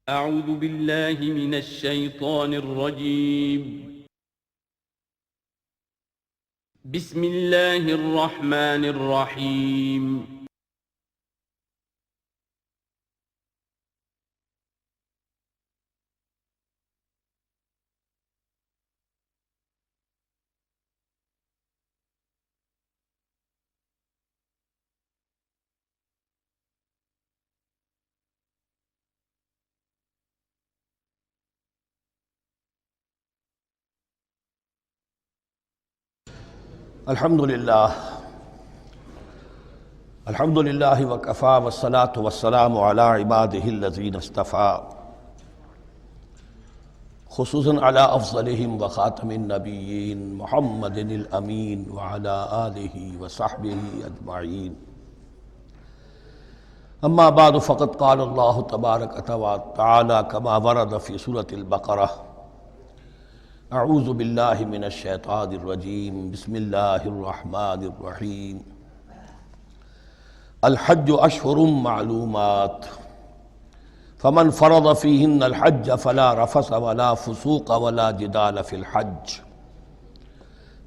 أعوذ بالله من الشيطان الرجيم. بسم الله الرحمن الرحيم. الحمدللہ وکفی والصلاة والسلام علی عبادہ الذین اصطفیٰ، خصوصاً علی افضلہم وخاتم النبیین محمد الامین وعلی آلہ وصحبہ اجمعین. اما بعد فقد قال اللہ تبارک وتعالی کما ورد فی سورۃ البقرہ: اعوذ باللہ من الشیطان الرجیم، بسم اللہ الرحمن الرحیم. الحج اشہر معلومات، فمن فرض فیہن الحج فلا رفث ولا فسوق ولا جدال فی الحج،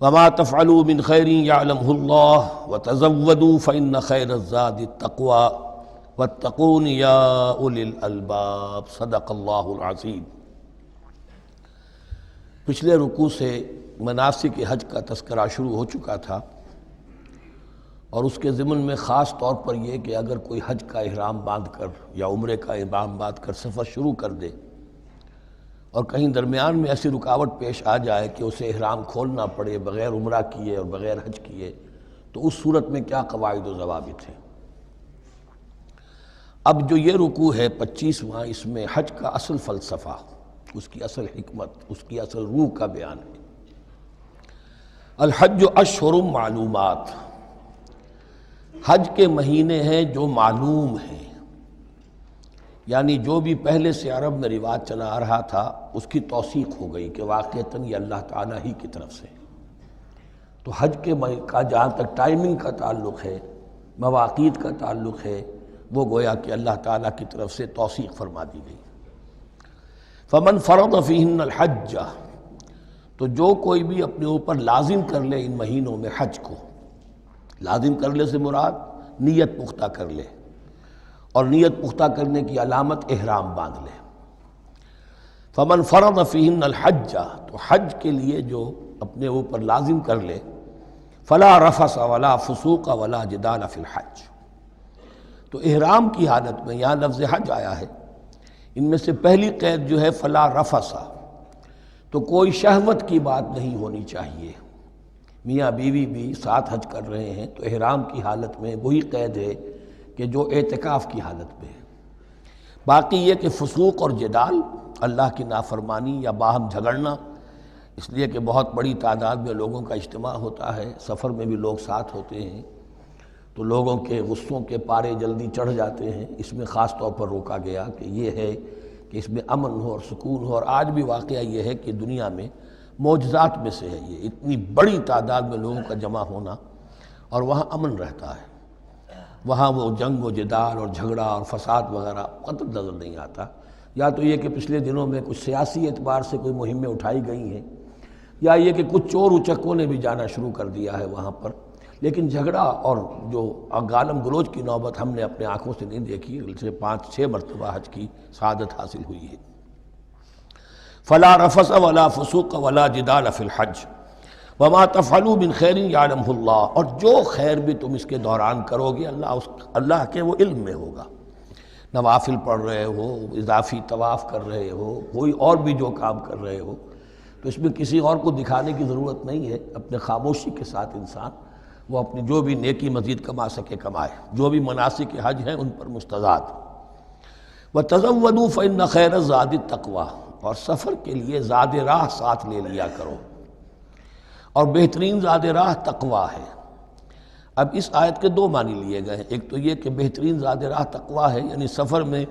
وما تفعلوا من خیر یعلمہ اللہ، وتزودوا فإن خیر الزاد التقوی واتقون یا اولی الالباب. صدق اللہ العظیم. پچھلے رکوع سے مناسک حج کا تذکرہ شروع ہو چکا تھا، اور اس کے ضمن میں خاص طور پر یہ کہ اگر کوئی حج کا احرام باندھ کر یا عمرے کا احرام باندھ کر سفر شروع کر دے اور کہیں درمیان میں ایسی رکاوٹ پیش آ جائے کہ اسے احرام کھولنا پڑے بغیر عمرہ کیے اور بغیر حج کیے، تو اس صورت میں کیا قواعد و ضوابط ہیں. اب جو یہ رکوع ہے 25واں، اس میں حج کا اصل فلسفہ، اس کی اصل حکمت، اس کی اصل روح کا بیان ہے. الحج اشہر معلومات، حج کے مہینے ہیں جو معلوم ہیں، یعنی جو بھی پہلے سے عرب میں رواج چلا آ رہا تھا اس کی توثیق ہو گئی کہ واقعتاً یہ اللہ تعالیٰ ہی کی طرف سے. تو حج کے کا جہاں تک ٹائمنگ کا تعلق ہے، مواقیت کا تعلق ہے، وہ گویا کہ اللہ تعالیٰ کی طرف سے توثیق فرما دی گئی. فمن فرض فیہن الحج، تو جو کوئی بھی اپنے اوپر لازم کر لے ان مہینوں میں حج کو. لازم کر لے سے مراد نیت پختہ کر لے، اور نیت پختہ کرنے کی علامت احرام باندھ لے. فمن فرض فیہن الحج، تو حج کے لیے جو اپنے اوپر لازم کر لے، فلا رفث ولا فسوق ولا جدال فی الحج. تو احرام کی حالت میں یہاں لفظ حج آیا ہے، ان میں سے پہلی قید جو ہے فلا رفث، تو کوئی شہوت کی بات نہیں ہونی چاہیے. میاں بیوی بھی ساتھ حج کر رہے ہیں تو احرام کی حالت میں وہی قید ہے کہ جو اعتکاف کی حالت میں ہے. باقی یہ کہ فسوق اور جدال، اللہ کی نافرمانی یا باہم جھگڑنا، اس لیے کہ بہت بڑی تعداد میں لوگوں کا اجتماع ہوتا ہے، سفر میں بھی لوگ ساتھ ہوتے ہیں، تو لوگوں کے غصوں کے پارے جلدی چڑھ جاتے ہیں. اس میں خاص طور پر روکا گیا کہ یہ ہے کہ اس میں امن ہو اور سکون ہو. اور آج بھی واقعہ یہ ہے کہ دنیا میں معجزات میں سے ہے یہ، اتنی بڑی تعداد میں لوگوں کا جمع ہونا، اور وہاں امن رہتا ہے. وہاں وہ جنگ و جدال اور جھگڑا اور فساد وغیرہ قطع نظر نہیں آتا. یا تو یہ کہ پچھلے دنوں میں کچھ سیاسی اعتبار سے کوئی مہمیں اٹھائی گئی ہیں، یا یہ کہ کچھ چور اچکوں نے بھی جانا شروع کر دیا ہے وہاں پر. لیکن جھگڑا اور جو گالم گلوچ کی نوبت ہم نے اپنے آنکھوں سے نہیں دیکھی، اسے 5-6 مرتبہ حج کی سعادت حاصل ہوئی ہے. فلا رفث ولا فسوق ولا جدال فی الحج وما تفعلوا من خیر یعلمہ اللہ، اور جو خیر بھی تم اس کے دوران کرو گے اللہ کے وہ علم میں ہوگا. نوافل پڑھ رہے ہو، اضافی طواف کر رہے ہو، کوئی اور بھی جو کام کر رہے ہو، تو اس میں کسی اور کو دکھانے کی ضرورت نہیں ہے. اپنے خاموشی کے ساتھ انسان وہ اپنی جو بھی نیکی مزید کما سکے کمائے، جو بھی مناسک حج ہیں ان پر مستزاد. وَتَزَوَّدُوا فَإِنَّ خَيْرَ الزَّادِ التَّقْوَىٰ، اور سفر کے لیے زاد راہ ساتھ لے لیا کرو، اور بہترین زاد راہ تقویٰ ہے. اب اس آیت کے 2 معنی لیے گئے ہیں. ایک تو یہ کہ بہترین زاد راہ تقویٰ ہے، یعنی سفر میں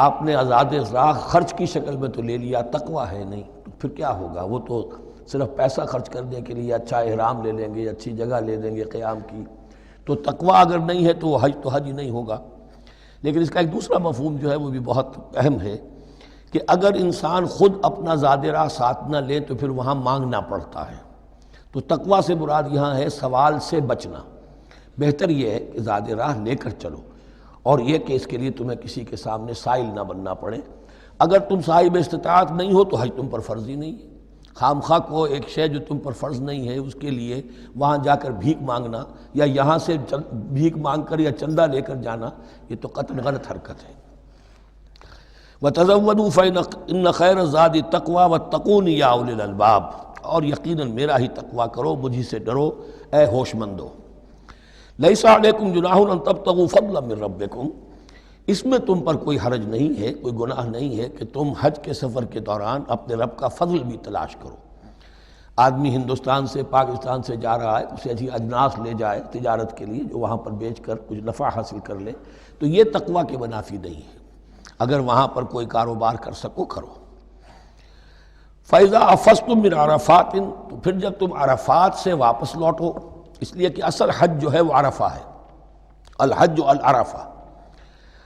آپ نے زاد راہ خرچ کی شکل میں تو لے لیا، تقویٰ ہے نہیں، تو پھر کیا ہوگا؟ وہ تو صرف پیسہ خرچ کرنے کے لیے اچھا احرام لے لیں گے، اچھی جگہ لے لیں گے قیام کی، تو تقویٰ اگر نہیں ہے تو حج تو حج ہی نہیں ہوگا. لیکن اس کا ایک دوسرا مفہوم جو ہے وہ بھی بہت اہم ہے کہ اگر انسان خود اپنا زاد راہ ساتھ نہ لے تو پھر وہاں مانگنا پڑتا ہے۔ تو تقویٰ سے مراد یہاں ہے سوال سے بچنا۔ بہتر یہ ہے کہ زاد راہ لے کر چلو، اور یہ کہ اس کے لیے تمہیں کسی کے سامنے سائل نہ بننا پڑے۔ اگر تم صاحب استطاعت نہیں ہو تو حج تم پر فرض ہی نہیں ہے۔ خام خواہ کو ایک شے جو تم پر فرض نہیں ہے اس کے لیے وہاں جا کر بھیک مانگنا، یا یہاں سے بھیک مانگ کر یا چندہ لے کر جانا، یہ تو قطعاً غلط حرکت ہے۔ وَتَزَوَّدُوا فَإِنَّ خَيْرَ الزَّادِ التَّقْوَىٰ وَاتَّقُونِ يَا أُولِي الْأَلْبَابِ، اور یقیناً میرا ہی تقویٰ کرو، مجھی سے ڈرو اے ہوش مندو۔ لَيْسَ عَلَيْكُمْ جُنَاحٌ أَن تَبْتَغُوا فَضْلًا مِّن رَّبِّكُمْ، اس میں تم پر کوئی حرج نہیں ہے، کوئی گناہ نہیں ہے کہ تم حج کے سفر کے دوران اپنے رب کا فضل بھی تلاش کرو۔ آدمی ہندوستان سے پاکستان سے جا رہا ہے، اسے اچھی اجناس لے جائے تجارت کے لیے جو وہاں پر بیچ کر کچھ نفع حاصل کر لے، تو یہ تقویٰ کے منافی نہیں ہے۔ اگر وہاں پر کوئی کاروبار کر سکو کرو۔ فَإِذَا أَفَضْتُم مِّنْ عَرَفَاتٍ، تو پھر جب تم عرفات سے واپس لوٹو، اس لیے کہ اصل حج جو ہے وہ عرفہ ہے، الحج العرفہ۔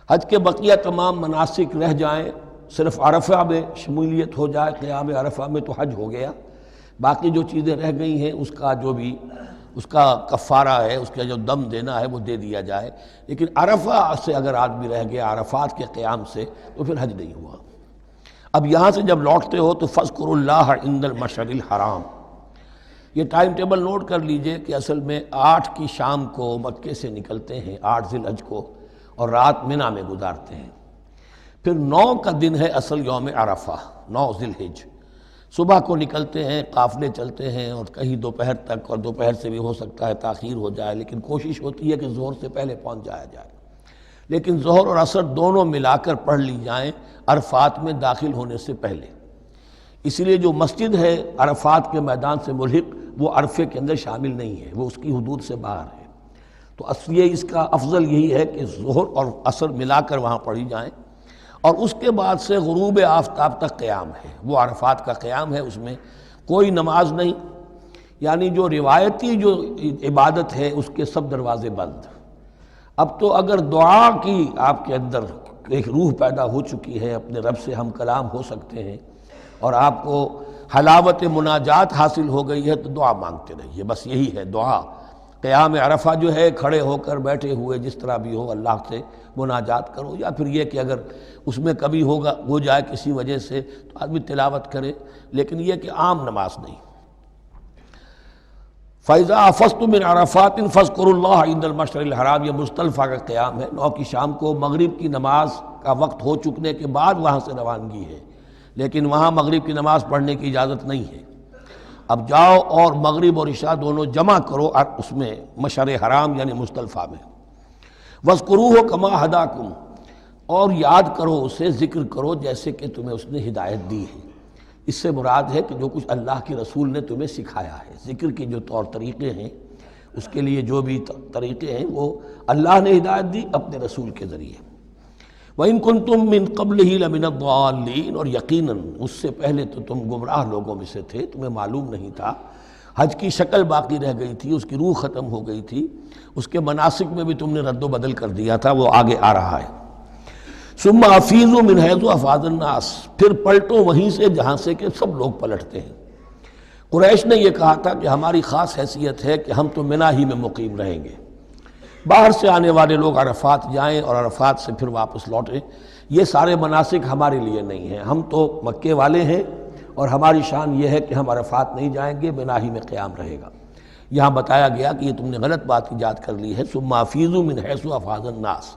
حج کے بقیہ تمام مناسک رہ جائیں، صرف عرفہ میں شمولیت ہو جائے، قیام عرفہ میں تو حج ہو گیا، باقی جو چیزیں رہ گئی ہیں اس کا جو بھی اس کا کفارہ ہے، اس کا جو دم دینا ہے وہ دے دیا جائے۔ لیکن عرفہ سے اگر آدمی رہ گیا عرفات کے قیام سے تو پھر حج نہیں ہوا۔ اب یہاں سے جب لوٹتے ہو تو فاذکروا اللہ عند المشعر الحرام، یہ ٹائم ٹیبل نوٹ کر لیجئے کہ اصل میں 8 کی شام کو مکے سے نکلتے ہیں 8 ذی الحج کو، اور رات منی میں گزارتے ہیں۔ پھر 9 کا دن ہے اصل یوم عرفہ، 9 ذی الحج۔ صبح کو نکلتے ہیں، قافلے چلتے ہیں، اور کہیں دوپہر تک، اور دوپہر سے بھی ہو سکتا ہے تاخیر ہو جائے، لیکن کوشش ہوتی ہے کہ ظہر سے پہلے پہنچ جایا جائے۔ لیکن ظہر اور عصر دونوں ملا کر پڑھ لی جائیں عرفات میں داخل ہونے سے پہلے۔ اس لیے جو مسجد ہے عرفات کے میدان سے ملحق وہ عرفے کے اندر شامل نہیں ہے، وہ اس کی حدود سے باہر ہے۔ تو اصلیے اس کا افضل یہی ہے کہ ظہر اور عصر ملا کر وہاں پڑھی جائیں، اور اس کے بعد سے غروب آفتاب تک قیام ہے، وہ عرفات کا قیام ہے، اس میں کوئی نماز نہیں، یعنی جو روایتی جو عبادت ہے اس کے سب دروازے بند۔ اب تو اگر دعا کی آپ کے اندر ایک روح پیدا ہو چکی ہے، اپنے رب سے ہم کلام ہو سکتے ہیں، اور آپ کو حلاوت مناجات حاصل ہو گئی ہے، تو دعا مانگتے رہیے، بس یہی ہے دعا۔ قیام عرفہ جو ہے کھڑے ہو کر بیٹھے ہوئے جس طرح بھی ہو اللہ سے مناجات کرو، یا پھر یہ کہ اگر اس میں کبھی ہو جائے کسی وجہ سے تو آدمی تلاوت کرے، لیکن یہ کہ عام نماز نہیں۔ فَإِذَا أَفَضْتُم مِّنْ عَرَفَاتٍ فاذكروا اللَّهَ عند المشعر الحرام، یہ مزدلفہ کا قیام ہے، 9 کی شام کو مغرب کی نماز کا وقت ہو چکنے کے بعد وہاں سے روانگی ہے، لیکن وہاں مغرب کی نماز پڑھنے کی اجازت نہیں ہے۔ اب جاؤ اور مغرب اور عشاء دونوں جمع کرو اس میں مشعر حرام یعنی مزدلفہ میں۔ وَاذْكُرُوهُ كَمَا هَدَاكُمْ، اور یاد کرو اسے، ذکر کرو جیسے کہ تمہیں اس نے ہدایت دی ہے۔ اس سے مراد ہے کہ جو کچھ اللہ کے رسول نے تمہیں سکھایا ہے، ذکر کے جو طور طریقے ہیں، اس کے لیے جو بھی طریقے ہیں وہ اللہ نے ہدایت دی اپنے رسول کے ذریعے۔ وَإِن كُنتُم مِّن قَبْلِهِ لَمِنَ الضَّالِّينَ، اور یقیناً اس سے پہلے تو تم گمراہ لوگوں میں سے تھے، تمہیں معلوم نہیں تھا، حج کی شکل باقی رہ گئی تھی، اس کی روح ختم ہو گئی تھی، اس کے مناسک میں بھی تم نے رد و بدل کر دیا تھا، وہ آگے آ رہا ہے۔ ثُمَّ أَفِيضُوا مِنْ حَيْثُ أَفَاضَ النَّاسُ، پھر پلٹو وہیں سے جہاں سے کہ سب لوگ پلٹتے ہیں۔ قریش نے یہ کہا تھا کہ ہماری خاص حیثیت ہے کہ ہم تو منی ہی میں مقیم رہیں گے، باہر سے آنے والے لوگ عرفات جائیں اور عرفات سے پھر واپس لوٹیں، یہ سارے مناسک ہمارے لیے نہیں ہیں، ہم تو مکے والے ہیں، اور ہماری شان یہ ہے کہ ہم عرفات نہیں جائیں گے، منی ہی میں قیام رہے گا۔ یہاں بتایا گیا کہ یہ تم نے غلط بات ایجاد کر لی ہے۔ ثُمَّ أَفِيضُوا مِنْ حَيْثُ أَفَاضَ النَّاسُ،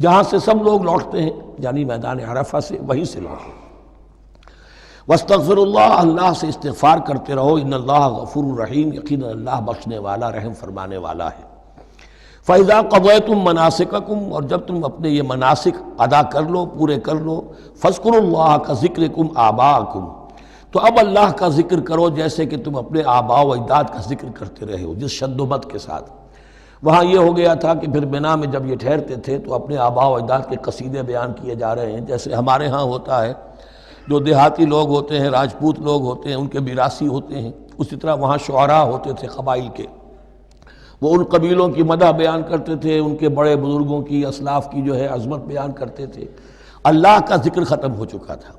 جہاں سے سب لوگ لوٹتے ہیں یعنی میدان عرفہ سے، وہیں سے لوٹیں۔ وَاسْتَغْفِرُوا اللَّهَ، اللہ سے استغفار کرتے رہو، ان اللہ غفور رحیم، یقیناً اللہ بخشنے والا رحم فرمانے والا ہے۔ فَإِذَا قَضَيْتُم مَّنَاسِكَكُمْ، اور جب تم اپنے یہ مناسک ادا کر لو، پورے کر لو، فاذكروا اللَّهَ كَذِكْرِكُمْ آبَاءَكُمْ، تو اب اللہ کا ذکر کرو جیسے کہ تم اپنے آباء و اجداد کا ذکر کرتے رہے ہو، جس شد و بد کے ساتھ۔ وہاں یہ ہو گیا تھا کہ پھر منی میں جب یہ ٹھہرتے تھے تو اپنے آباء و اجداد کے قصیدے بیان کیے جا رہے ہیں، جیسے ہمارے ہاں ہوتا ہے، جو دیہاتی لوگ ہوتے ہیں، راجپوت لوگ ہوتے ہیں، ان کے میراثی ہوتے ہیں، اسی طرح وہاں شعراء ہوتے تھے قبائل کے، وہ ان قبیلوں کی مدح بیان کرتے تھے، ان کے بڑے بزرگوں کی، اسلاف کی جو ہے عظمت بیان کرتے تھے۔ اللہ کا ذکر ختم ہو چکا تھا،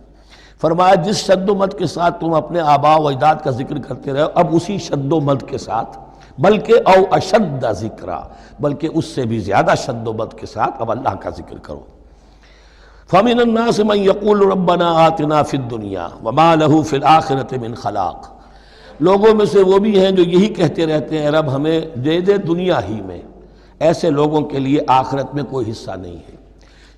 فرمایا جس شد و مد کے ساتھ تم اپنے آباء و اجداد کا ذکر کرتے رہے اب اسی شد و مد کے ساتھ، بلکہ او اشد ذکرا، بلکہ اس سے بھی زیادہ شد و مد کے ساتھ اب اللہ کا ذکر کرو۔ فَمِنَ النَّاسِ مَن يَقُولُ رَبَّنَا آتِنَا فِي الدُّنْيَا وَمَا لَهُ فِي الْآخِرَةِ مِنْ خَلَاقٍ، لوگوں میں سے وہ بھی ہیں جو یہی کہتے رہتے ہیں رب ہمیں دے دے دنیا ہی میں، ایسے لوگوں کے لیے آخرت میں کوئی حصہ نہیں ہے۔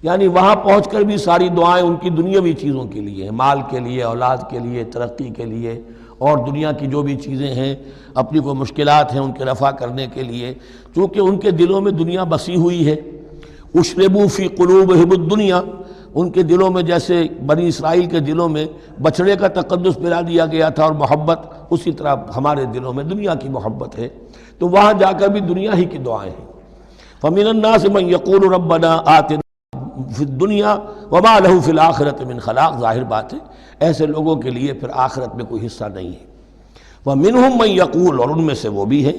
یعنی وہاں پہنچ کر بھی ساری دعائیں ان کی دنیاوی چیزوں کے لیے ہیں، مال کے لیے، اولاد کے لیے، ترقی کے لیے، اور دنیا کی جو بھی چیزیں ہیں، اپنی کوئی مشکلات ہیں ان کے رفع کرنے کے لیے، چونکہ ان کے دلوں میں دنیا بسی ہوئی ہے۔ اشربوا فی قلوبہم الدنیا، ان کے دلوں میں جیسے بنی اسرائیل کے دلوں میں بچڑے کا تقدس پلا دیا گیا تھا اور محبت، اسی طرح ہمارے دلوں میں دنیا کی محبت ہے، تو وہاں جا کر بھی دنیا ہی کی دعائیں ہیں۔ فَمِنَ النَّاسِ مَن يَقُولُ رَبَّنَا آتِنَا فی الدنیا وما لہ فی الآخرۃ من خلاق، ظاہر بات ہے ایسے لوگوں کے لیے پھر آخرت میں کوئی حصہ نہیں ہے۔ ومنہم من یقول، اور ان میں سے وہ بھی ہیں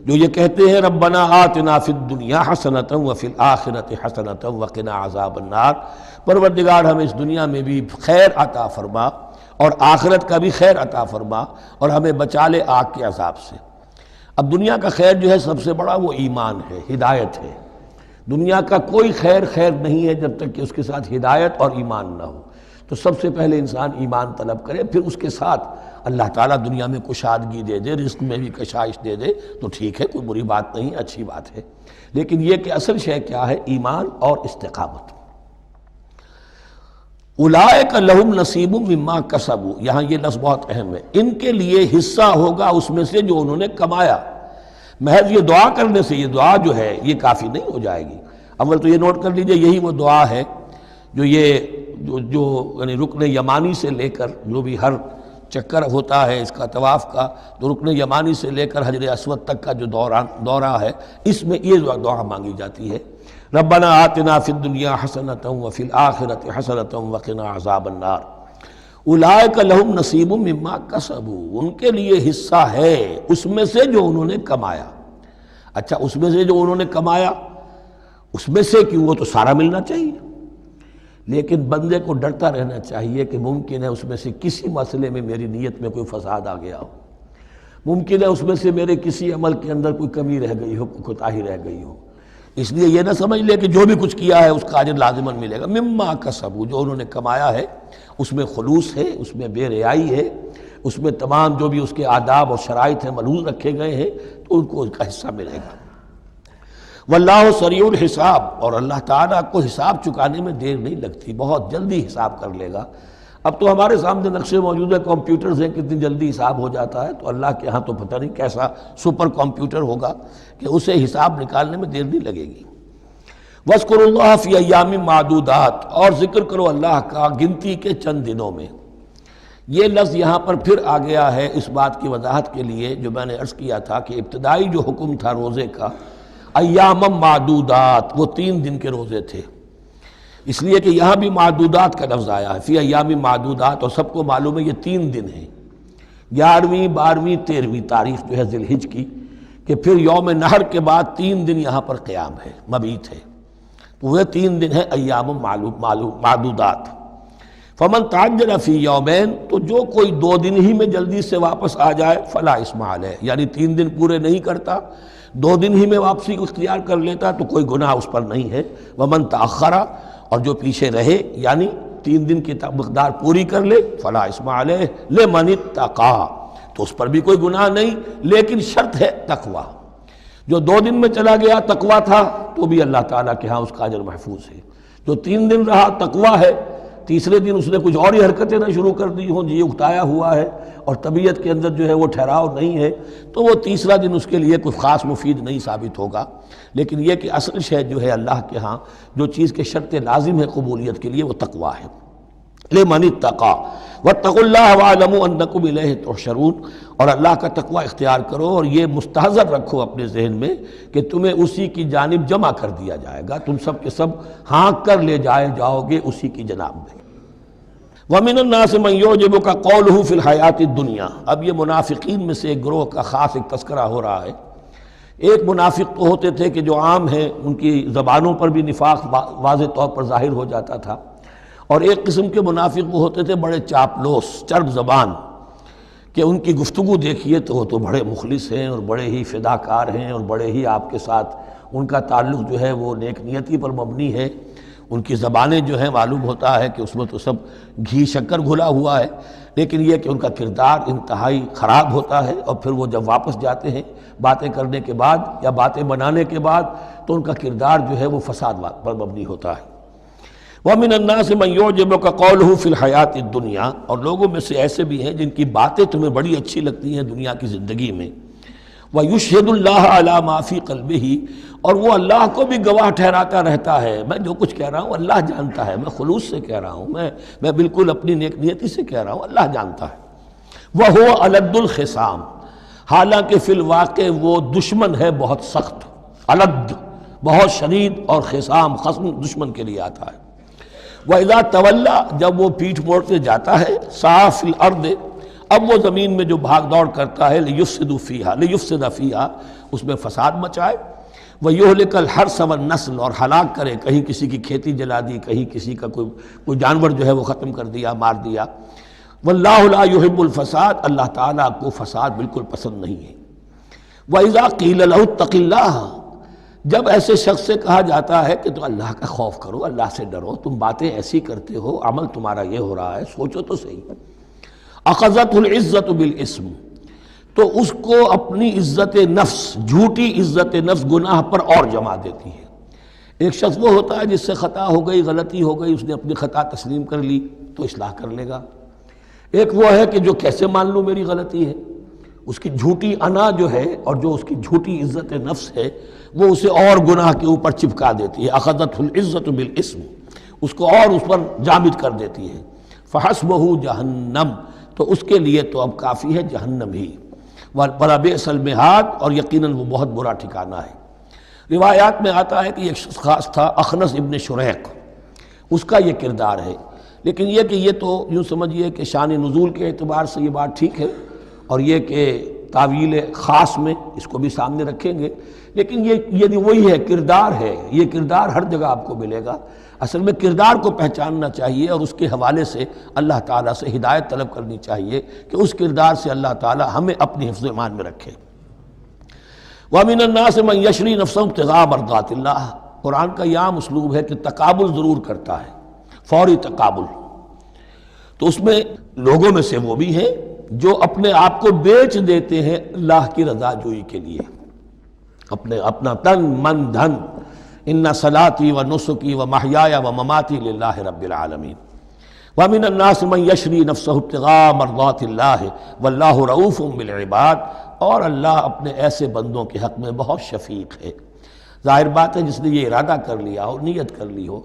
جو یہ کہتے ہیں ربنا آتنا فی الدنیا حسنۃ وفی الآخرۃ حسنۃ وقنا عذاب النار، پروردگار ہمیں اس دنیا میں بھی خیر عطا فرما اور آخرت کا بھی خیر عطا فرما اور ہمیں بچا لے آگ کے عذاب سے۔ اب دنیا کا خیر جو ہے سب سے بڑا وہ ایمان ہے، ہدایت ہے۔ دنیا کا کوئی خیر نہیں ہے جب تک کہ اس کے ساتھ ہدایت اور ایمان نہ ہو، تو سب سے پہلے انسان ایمان طلب کرے، پھر اس کے ساتھ اللہ تعالیٰ دنیا میں کشادگی دے دے، رزق میں بھی کشائش دے دے تو ٹھیک ہے، کوئی بری بات نہیں، اچھی بات ہے، لیکن یہ کہ اصل شے کیا ہے؟ ایمان اور استقامت۔ اولئک لہم نصیب مما کسبوا، یہاں یہ لفظ بہت اہم ہے، ان کے لیے حصہ ہوگا اس میں سے جو انہوں نے کمایا۔ محض یہ دعا کرنے سے، یہ دعا جو ہے یہ کافی نہیں ہو جائے گی۔ اول تو یہ نوٹ کر لیجئے یہی وہ دعا ہے جو یعنی رکن یمانی سے لے کر جو بھی ہر چکر ہوتا ہے اس کا طواف کا، تو رکن یمانی سے لے کر حجر اسود تک کا جو دورہ ہے، اس میں یہ دعا مانگی جاتی ہے، ربنا آتنا فی الدنیا حسنۃ وفی الآخرۃ حسنۃ وقنا عذاب النار۔ اولئک لہم نصیب مما کسبوا، ان کے لیے حصہ ہے اس میں سے جو انہوں نے کمایا۔ اچھا، اس میں سے جو انہوں نے کمایا، اس میں سے کیوں؟ وہ تو سارا ملنا چاہیے، لیکن بندے کو ڈرتا رہنا چاہیے کہ ممکن ہے اس میں سے کسی مسئلے میں میری نیت میں کوئی فساد آ گیا ہو، ممکن ہے اس میں سے میرے کسی عمل کے اندر کوئی کمی رہ گئی ہو، کوئی کوتاہی رہ گئی ہو۔ اس لیے یہ نہ سمجھ لے کہ جو بھی کچھ کیا ہے اس کا اجر لازماً ملے گا۔ مما کسبوا، جو انہوں نے کمایا ہے اس میں خلوص ہے، اس میں بے ریائی ہے، اس میں تمام جو بھی اس کے آداب اور شرائط ہیں ملحوظ رکھے گئے ہیں، تو ان کو اس کا حصہ ملے گا۔ واللہ سریع الحساب، اور اللہ تعالیٰ کو حساب چکانے میں دیر نہیں لگتی، بہت جلدی حساب کر لے گا۔ اب تو ہمارے سامنے نقشے موجود ہیں، کمپیوٹرز ہیں، کتنی جلدی حساب ہو جاتا ہے، تو اللہ کے ہاں تو پتہ نہیں کیسا سپر کمپیوٹر ہوگا کہ اسے حساب نکالنے میں دیر نہیں لگے گی۔ وَاذْكُرُوا اللَّهَ فِي أَيَّامٍ مَّعْدُودَاتٍ، اور ذکر کرو اللہ کا گنتی کے چند دنوں میں۔ یہ لفظ یہاں پر پھر آ گیا ہے اس بات کی وضاحت کے لیے جو میں نے عرض کیا تھا کہ ابتدائی جو حکم تھا روزے کا، ایام معدودات، وہ 3 دن کے روزے تھے، اس لیے کہ یہاں بھی معدودات کا لفظ آیا ہے، فی ایام معدودات، اور سب کو معلوم ہے یہ 3 دن ہیں، 11ویں 12ویں 13ویں تاریخ جو ہے ذی الحج کی، کہ پھر یوم نحر کے بعد 3 دن یہاں پر قیام ہے، مبیت ہے، تو وہ 3 دن ہیں ایام معدودات۔ فمن تعجل فی یومین، تو جو کوئی 2 دن ہی میں جلدی سے واپس آ جائے فلا اثم علیہ، یعنی 3 دن پورے نہیں کرتا، 2 دن ہی میں واپسی کو اختیار کر لیتا تو کوئی گناہ اس پر نہیں ہے۔ ومن تأخر، اور جو پیچھے رہے یعنی 3 دن کی مقدار پوری کر لے فلا اثم علیہ لمن اتقی، تو اس پر بھی کوئی گناہ نہیں، لیکن شرط ہے تقوی۔ جو 2 دن میں چلا گیا تقوی تھا تو بھی اللہ تعالیٰ کے ہاں اس کا اجر محفوظ ہے، جو 3 دن رہا تقوی ہے، تیسرے دن اس نے کچھ اور ہی حرکتیں نہ شروع کر دی ہوں، جی اکتایا ہوا ہے اور طبیعت کے اندر جو ہے وہ ٹھہراؤ نہیں ہے، تو وہ تیسرا دن اس کے لیے کوئی خاص مفید نہیں ثابت ہوگا۔ لیکن یہ کہ اصل شے جو ہے اللہ کے ہاں جو چیز کے شرط لازم ہے قبولیت کے لیے وہ تقوی ہے۔ لمن اتقی واتقوا اللہ واعلموا انکم الیہ تحشرون، اور اللہ کا تقوی اختیار کرو اور یہ مستحضر رکھو اپنے ذہن میں کہ تمہیں اسی کی جانب جمع کر دیا جائے گا، تم سب کے سب ہانک کر لے جاؤ گے اسی کی جناب میں۔ وَمِنَ النَّاسِ مَن يُعْجِبُكَ قَوْلُهُ فِي الْحَيَاةِ الدُّنْيَا، اب یہ منافقین میں سے ایک گروہ کا خاص ایک تذکرہ ہو رہا ہے۔ ایک منافق تو ہوتے تھے کہ جو عام ہیں، ان کی زبانوں پر بھی نفاق واضح طور پر ظاہر ہو جاتا تھا، اور ایک قسم کے منافق وہ ہوتے تھے بڑے چاپلوس، چرب زبان، کہ ان کی گفتگو دیکھیے تو وہ تو بڑے مخلص ہیں اور بڑے ہی فداکار ہیں اور بڑے ہی آپ کے ساتھ ان کا تعلق جو ہے وہ نیک نیتی پر مبنی ہے، ان کی زبانیں جو ہیں معلوم ہوتا ہے کہ اس میں تو سب گھی شکر گھلا ہوا ہے، لیکن یہ کہ ان کا کردار انتہائی خراب ہوتا ہے، اور پھر وہ جب واپس جاتے ہیں باتیں کرنے کے بعد یا باتیں بنانے کے بعد تو ان کا کردار جو ہے وہ فساد پر مبنی ہوتا ہے۔ وَمِنَ النَّاسِ مَن يُعْجِبُكَ قَوْلُهُ فِي الْحَيَاةِ الدُّنْيَا، اور لوگوں میں سے ایسے بھی ہیں جن کی باتیں تمہیں بڑی اچھی لگتی ہیں دنیا کی زندگی میں، وَيُشْهِدُ اللَّهَ عَلَى مَا فِي قَلْبِهِ، اور وہ اللہ کو بھی گواہ ٹھہراتا رہتا ہے، میں جو کچھ کہہ رہا ہوں اللہ جانتا ہے، میں خلوص سے کہہ رہا ہوں، میں بالکل اپنی نیک نیتی سے کہہ رہا ہوں، اللہ جانتا ہے۔ وَهُوَ أَلَدُّ الْخِصَامِ، حالانکہ فی الواقع وہ دشمن ہے بہت سخت، الد بہت شدید، اور خصام خصم دشمن کے لیے آتا ہے۔ وَإِذَا تَوَلَّى، جب وہ پیٹھ موڑتے جاتا ہے، سعى فِي الْأَرْضِ، اب وہ زمین میں جو بھاگ دوڑ کرتا ہے، لِيُفْسِدَ فِيهَا، اس میں فساد مچائے، وَيُهْلِكَ الْحَرْثَ وَالنَّسْلَ، اور ہلاک کرے، کہیں کسی کی کھیتی جلا دی، کہیں کسی کا کوئی جانور جو ہے وہ ختم کر دیا، مار دیا۔ وَاللَّهُ لَا يُحِبُّ الْفَسَادَ، اللہ تعالیٰ کو فساد بالکل پسند نہیں ہے۔ وَإِذَا قِيلَ لَهُ اتَّقِ اللَّهَ، جب ایسے شخص سے کہا جاتا ہے کہ تم اللہ کا خوف کرو، اللہ سے ڈرو، تم باتیں ایسی کرتے ہو، عمل تمہارا یہ ہو رہا ہے، سوچو تو صحیح۔ أَخَذَتْهُ الْعِزَّةُ بِالْإِثْمِ، تو اس کو اپنی عزت نفس، جھوٹی عزت نفس گناہ پر اور جما دیتی ہے۔ ایک شخص وہ ہوتا ہے جس سے خطا ہو گئی، غلطی ہو گئی، اس نے اپنی خطا تسلیم کر لی تو اصلاح کر لے گا۔ ایک وہ ہے کہ جو کیسے مان لوں میری غلطی ہے، اس کی جھوٹی انا جو ہے اور جو اس کی جھوٹی عزت نفس ہے وہ اسے اور گناہ کے اوپر چپکا دیتی ہے۔ اخذتہ العزت بالاسم، اس کو اور اس پر جامد کر دیتی ہے۔ فحسبہ جہنم، تو اس کے لیے تو اب کافی ہے جہنم ہی۔ وَلَبِئْسَ الْمِہَادُ، اور یقیناً وہ بہت برا ٹھکانہ ہے۔ روایات میں آتا ہے کہ ایک شخص خاص تھا، اخنس ابن شریق، اس کا یہ کردار ہے، لیکن یہ کہ یہ تو یوں سمجھیے کہ شان نزول کے اعتبار سے یہ بات ٹھیک ہے، اور یہ کہ تعویل خاص میں اس کو بھی سامنے رکھیں گے، لیکن یہ وہی ہے، کردار ہے، یہ کردار ہر جگہ آپ کو ملے گا۔ اصل میں کردار کو پہچاننا چاہیے اور اس کے حوالے سے اللہ تعالیٰ سے ہدایت طلب کرنی چاہیے کہ اس کردار سے اللہ تعالیٰ ہمیں اپنی حفظ ایمان میں رکھے۔ وَمِنَ النَّاسِ مَن يَشْرِي نَفْسَهُ ابْتِغَاءَ مَرْضَاتِ اللَّهِ، قرآن کا یہ عام اسلوب ہے کہ تقابل ضرور کرتا ہے، فوری تقابل۔ تو اس میں لوگوں میں سے وہ بھی ہیں جو اپنے آپ کو بیچ دیتے ہیں اللہ کی رضا جوئی کے لیے، اپنا تن من دھن، ان صلاتی و نسکی و محیای و مماتی للہ رب العالمین۔ ومن الناس من یشری نفسہ ابتغاء مرضات اللہ واللہ رؤوف بالعباد، اور اللہ اپنے ایسے بندوں کے حق میں بہت شفیق ہے۔ ظاہر بات ہے جس نے یہ ارادہ کر لیا ہو، نیت کر لی ہو،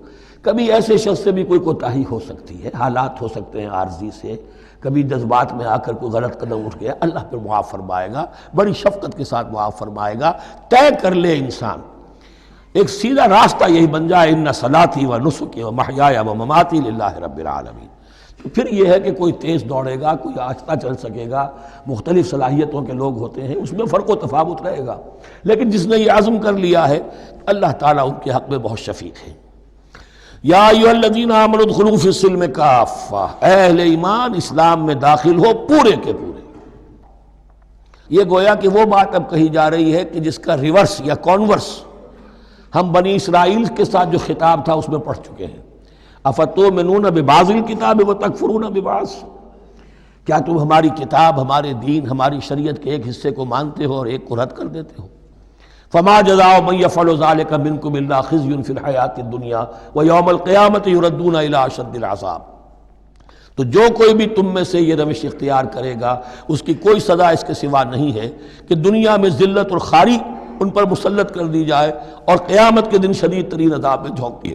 کبھی ایسے شخص سے بھی کوئی کوتاہی ہو سکتی ہے، حالات ہو سکتے ہیں عارضی سے، کبھی جذبات میں آ کر کوئی غلط قدم اٹھ گیا، اللہ پھر معاف فرمائے گا، بڑی شفقت کے ساتھ معاف فرمائے گا۔ طے کر لے انسان، ایک سیدھا راستہ یہی بن جائے، ان صلاتی و نسکی و محیای و مماتی للہ رب العالمین۔ تو پھر یہ ہے کہ کوئی تیز دوڑے گا، کوئی آہستہ چل سکے گا، مختلف صلاحیتوں کے لوگ ہوتے ہیں، اس میں فرق و تفاوت رہے گا، لیکن جس نے یہ عزم کر لیا ہے اللہ تعالیٰ ان کے حق میں بہت شفیق ہے۔ یا ایھا الذین آمنوا ادخلوا فی السلم کافہ، اے اہل ایمان اسلام میں داخل ہو پورے کے پورے۔ یہ گویا کہ وہ بات اب کہی جا رہی ہے کہ جس کا ریورس یا کانورس ہم بنی اسرائیل کے ساتھ جو خطاب تھا اس میں پڑھ چکے ہیں۔ افتؤمنون ببعض الکتاب وتکفرون ببعض، کیا تم ہماری کتاب، ہمارے دین، ہماری شریعت کے ایک حصے کو مانتے ہو اور ایک کو رد کر دیتے ہو؟ فما جزاء من يفعل ذلك منكم الا خزي في الحیاۃ الدنیا ویوم القیامۃ يردون الى اشد العذاب، تو جو کوئی بھی تم میں سے یہ روش اختیار کرے گا اس کی کوئی سزا اس کے سوا نہیں ہے کہ دنیا میں ذلت اور خواری ان پر مسلط کر دی جائے اور قیامت کے دن شدید ترین عذاب میں جھونک دیے۔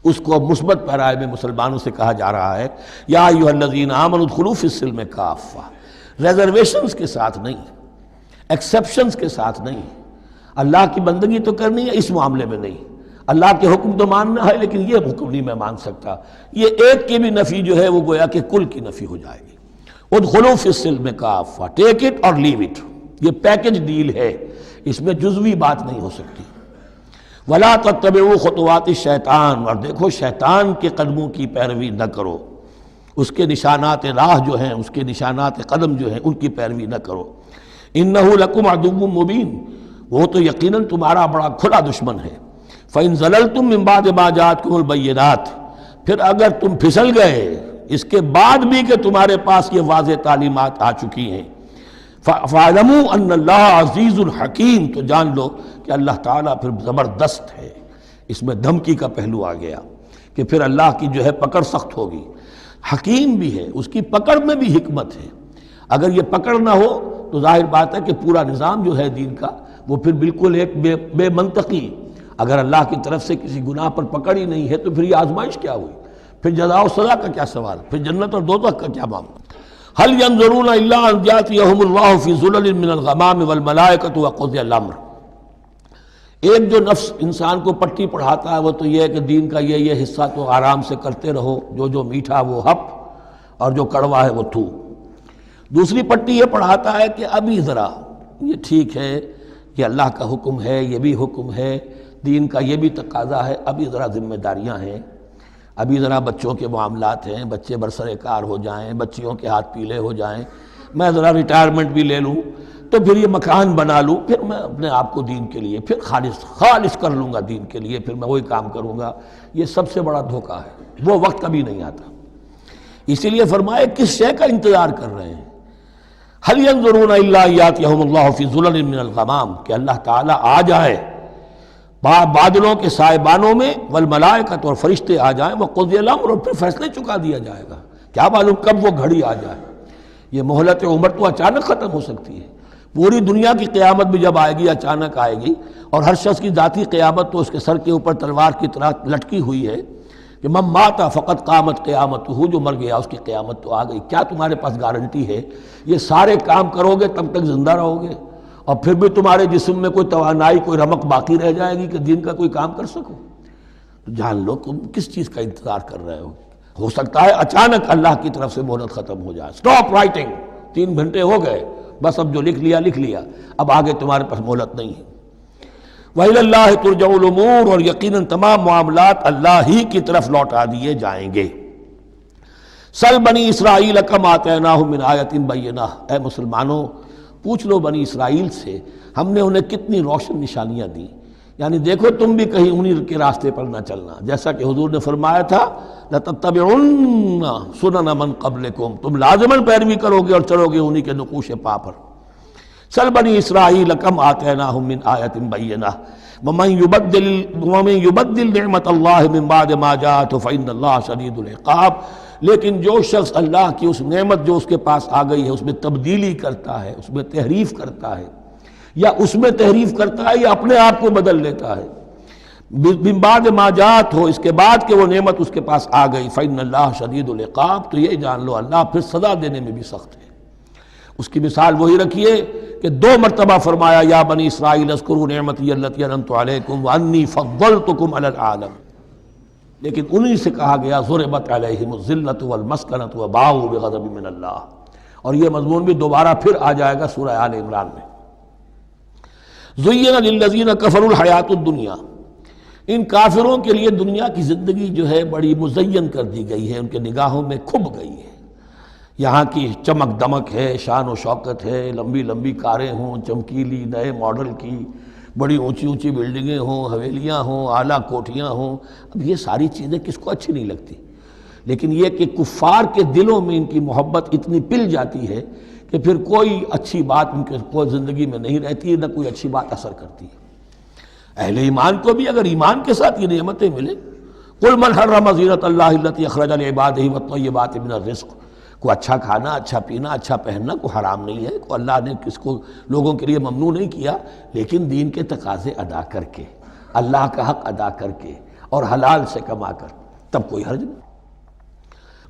اس کو مثبت پیرائے میں مسلمانوں سے کہا جا رہا ہے یا ایھا الذین آمنوا ادخلوا فی السلم کافہ، ریزرویشنز کے ساتھ نہیں، ایکسیپشنز کے ساتھ نہیں۔ اللہ کی بندگی تو کرنی ہے، اس معاملے میں نہیں، اللہ کے حکم تو ماننا ہے لیکن یہ حکم نہیں میں مان سکتا، یہ ایک کی بھی نفی جو ہے وہ گویا کہ کل کی نفی ہو جائے گی۔ ادخلوا فی السلم کافہ، ٹیک اٹ اور لیو اٹ، یہ پیکج ڈیل ہے، اس میں جزوی بات نہیں ہو سکتی۔ ولا تتبعوا خطوات الشیطان، اور دیکھو شیطان کے قدموں کی پیروی نہ کرو، اس کے نشانات راہ جو ہیں، اس کے نشانات قدم جو ہیں ان کی پیروی نہ کرو۔ انہ لکم عدو مبین، وہ تو یقیناً تمہارا بڑا کھلا دشمن ہے۔ فإن زللتم من بعد ما جاءتكم البینات، پھر اگر تم پھسل گئے اس کے بعد بھی کہ تمہارے پاس یہ واضح تعلیمات آ چکی ہیں، فَاعْلَمُوا أَنَّ اللَّهَ عَزِيزٌ حَكِيمٌ، تو جان لو کہ اللہ تعالیٰ پھر زبردست ہے۔ اس میں دھمکی کا پہلو آ گیا کہ پھر اللہ کی جو ہے پکڑ سخت ہوگی، حکیم بھی ہے، اس کی پکڑ میں بھی حکمت ہے۔ اگر یہ پکڑ نہ ہو تو ظاہر بات ہے کہ پورا نظام جو ہے دین کا وہ پھر بالکل ایک بے منطقی، اگر اللہ کی طرف سے کسی گناہ پر پکڑ ہی نہیں ہے تو پھر یہ آزمائش کیا ہوئی، پھر جزا و سزا کا کیا سوال، پھر جنت اور دوزخ کا کیا معاملہ۔ هل ينظرون الا ان ياتيهم الله في ظلل من الغمام والملائكة وقضي الامر۔ ایک جو نفس انسان کو پٹی پڑھاتا ہے وہ تو یہ ہے کہ دین کا یہ حصہ تو آرام سے کرتے رہو، جو میٹھا وہ ہپ اور جو کڑوا ہے وہ تھو۔ دوسری پٹی یہ پڑھاتا ہے کہ ابھی ذرا یہ ٹھیک ہے، یہ اللہ کا حکم ہے، یہ بھی حکم ہے، دین کا یہ بھی تقاضا ہے، ابھی ذرا ذمہ داریاں ہیں، ابھی ذرا بچوں کے معاملات ہیں، بچے برسر کار ہو جائیں، بچیوں کے ہاتھ پیلے ہو جائیں، میں ذرا ریٹائرمنٹ بھی لے لوں تو پھر یہ مکان بنا لوں، پھر میں اپنے آپ کو دین کے لیے پھر خالص کر لوں گا، دین کے لیے پھر میں وہی کام کروں گا۔ یہ سب سے بڑا دھوکہ ہے، وہ وقت کبھی نہیں آتا۔ اسی لیے فرمائے کس شے کا انتظار کر رہے ہیں؟ هل ينظرون الا ان ياتيهم الله في ظلل من الغمام، کہ اللہ تعالیٰ آ جائے بادلوں کے سائبانوں میں، والملائکۃ اور فرشتے آ جائیں، وقضی الامر اور پھر فیصلے چکا دیا جائے گا۔ کیا معلوم کب وہ گھڑی آ جائے، یہ مہلت عمر تو اچانک ختم ہو سکتی ہے۔ پوری دنیا کی قیامت بھی جب آئے گی اچانک آئے گی، اور ہر شخص کی ذاتی قیامت تو اس کے سر کے اوپر تلوار کی طرح لٹکی ہوئی ہے کہ من مات فقط قامت قیامتہ، جو مر گیا اس کی قیامت تو آ گئی۔ کیا تمہارے پاس گارنٹی ہے یہ سارے کام کرو گے تب تک زندہ رہو گے اور پھر بھی تمہارے جسم میں کوئی توانائی، کوئی رمق باقی رہ جائے گی کہ دین کا کوئی کام کر سکو؟ تو جان لو تم کس چیز کا انتظار کر رہے ہو سکتا ہے اچانک اللہ کی طرف سے مہلت ختم ہو جائے، سٹاپ رائٹنگ، 3 گھنٹے ہو گئے، بس اب جو لکھ لیا، اب آگے تمہارے پاس مہلت نہیں ہے۔ وَإِلَى اللَّهِ تُرْجَعُ الْأُمُورُ، اور یقیناً تمام معاملات اللہ ہی کی طرف لوٹا دیے جائیں گے۔ سل بنی اسرائیل کم آتیناہم من آیۃ بینہ، اے مسلمانوں پوچھ لو بنی اسرائیل سے ہم نے انہیں کتنی روشن نشانیاں دیں، یعنی دیکھو تم بھی کہیں انہی کے راستے پر نہ چلنا، جیسا کہ حضور نے فرمایا تھا لَتَتَّبِعُنَّ سُنَنَ مَن قَبْلِكُمْ، تم لازماً پیروی کرو گے اور چلو گے انہی کے نقوش پا پر۔ سل بنی اسرائیل کم آتیناہم من آیۃ بینہ ومن یبدل نعمت اللہ من بعد ما جاءتہ فإن اللہ شدید العقاب، لیکن جو شخص اللہ کی اس نعمت جو اس کے پاس آ گئی ہے اس میں تبدیلی کرتا ہے، اس میں تحریف کرتا ہے، یا اس میں تحریف کرتا ہے یا اپنے آپ کو بدل لیتا ہے، من بعد ما جاءت ہو، اس کے بعد کہ وہ نعمت اس کے پاس آ گئی، فإن اللہ شدید العقاب، تو یہ جان لو اللہ پھر سزا دینے میں بھی سخت ہے۔ اس کی مثال وہی رکھیے کہ 2 مرتبہ فرمایا یا بنی اسرائیل اذکروا نعمتی التی انعمت علیکم وانی فضلتکم علی العالم، لیکن انہی سے کہا گیا ضربت علیہم الذلۃ والمسکنۃ وباؤوا بغضب من اللہ، اور یہ مضمون بھی دوبارہ پھر آ جائے گا سورہ آل عمران میں۔ زین للذین کفروا الحیات الدنیا، ان کافروں کے لیے دنیا کی زندگی جو ہے بڑی مزین کر دی گئی ہے، ان کے نگاہوں میں کھب گئی ہے، یہاں کی چمک دمک ہے، شان و شوکت ہے، لمبی لمبی کاریں ہوں، چمکیلی نئے ماڈل کی، بڑی اونچی اونچی بلڈنگیں ہوں، حویلیاں ہوں، اعلیٰ کوٹھیاں ہوں، اب یہ ساری چیزیں کس کو اچھی نہیں لگتی، لیکن یہ کہ کفار کے دلوں میں ان کی محبت اتنی پل جاتی ہے کہ پھر کوئی اچھی بات ان کے کوئی زندگی میں نہیں رہتی، نہ کوئی اچھی بات اثر کرتی ہے۔ اہل ایمان کو بھی اگر ایمان کے ساتھ یہ نعمتیں ملیں، قل من حرم زینۃ اللہ التی اخرج لعبادہ والطیبات من الرزق، کو اچھا کھانا، اچھا پینا، اچھا پہننا کو حرام نہیں ہے، کو اللہ نے کس کو لوگوں کے لیے ممنوع نہیں کیا، لیکن دین کے تقاضے ادا کر کے، اللہ کا حق ادا کر کے اور حلال سے کما کر، تب کوئی حرج نہیں۔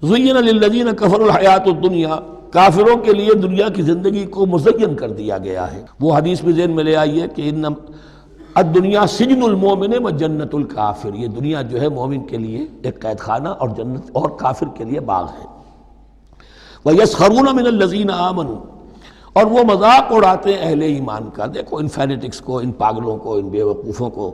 زین للذین کفروا الحیات الدنیا، کافروں کے لیے دنیا کی زندگی کو مزین کر دیا گیا ہے۔ وہ حدیث بھی ذہن میں لے آئیے کہ ان الدنیا سجن المومن و جنت الکافر، یہ دنیا جو ہے مومن کے لیے ایک قید خانہ اور جنت اور کافر کے لیے باغ ہے۔ وَيَسْخَرُونَ مِنَ الَّذِينَ آمَنُوا، اور وہ مذاق اڑاتے ہیں اہل ایمان کا۔ دیکھو ان فینیٹکس کو، ان پاگلوں کو، ان بیوقوفوں کو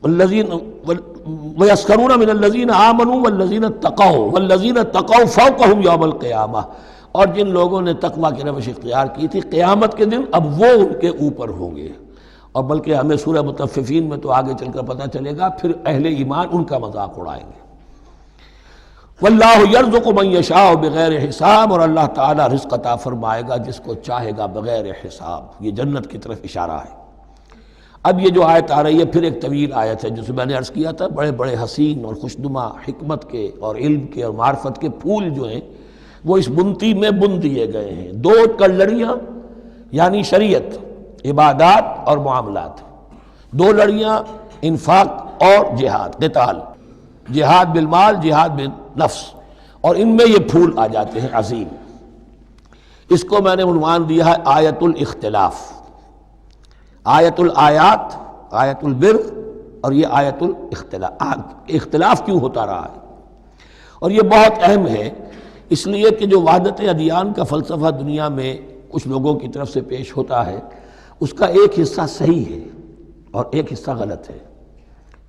والذین وَيَسْخَرُونَ مِنَ الَّذِينَ آمَنُوا وَالَّذِينَ اتَّقَوْا وَالَّذِينَ اتَّقَوْا فَوْقَهُمْ يَوْمَ الْقِيَامَةِ، اور جن لوگوں نے تقویٰ کی روش اختیار کی تھی قیامت کے دن اب وہ ان کے اوپر ہوں گے۔ اور بلکہ ہمیں سورہ مطففین میں تو آگے چل کر پتہ چلے گا پھر اہل ایمان ان کا مذاق اڑائیں گے۔ وَاللَّهُ يَرْزُقُ مَن يَشَاءُ بِغَيْرِ حساب، اور اللہ تعالیٰ رزق عطا فرمائے گا جس کو چاہے گا بغیر حساب۔ یہ جنت کی طرف اشارہ ہے۔ اب یہ جو آیت آ رہی ہے پھر ایک طویل آیت ہے، جس میں نے عرض کیا تھا بڑے بڑے حسین اور خوشنما حکمت کے اور علم کے اور معرفت کے پھول جو ہیں وہ اس بنتی میں بن دیے گئے ہیں۔ دو کلڑیاں یعنی شریعت، عبادات اور معاملات، دو لڑیاں انفاق اور جہاد، قتال، جہاد بالمال، جہاد بالنفس، اور ان میں یہ پھول آ جاتے ہیں عظیم۔ اس کو میں نے عنوان دیا ہے آیت الاختلاف، آیت الآیات، آیت البر، اور یہ آیت الاختلاف۔ اختلاف کیوں ہوتا رہا ہے؟ اور یہ بہت اہم ہے اس لیے کہ جو وحدت ادیان کا فلسفہ دنیا میں کچھ لوگوں کی طرف سے پیش ہوتا ہے اس کا ایک حصہ صحیح ہے اور ایک حصہ غلط ہے۔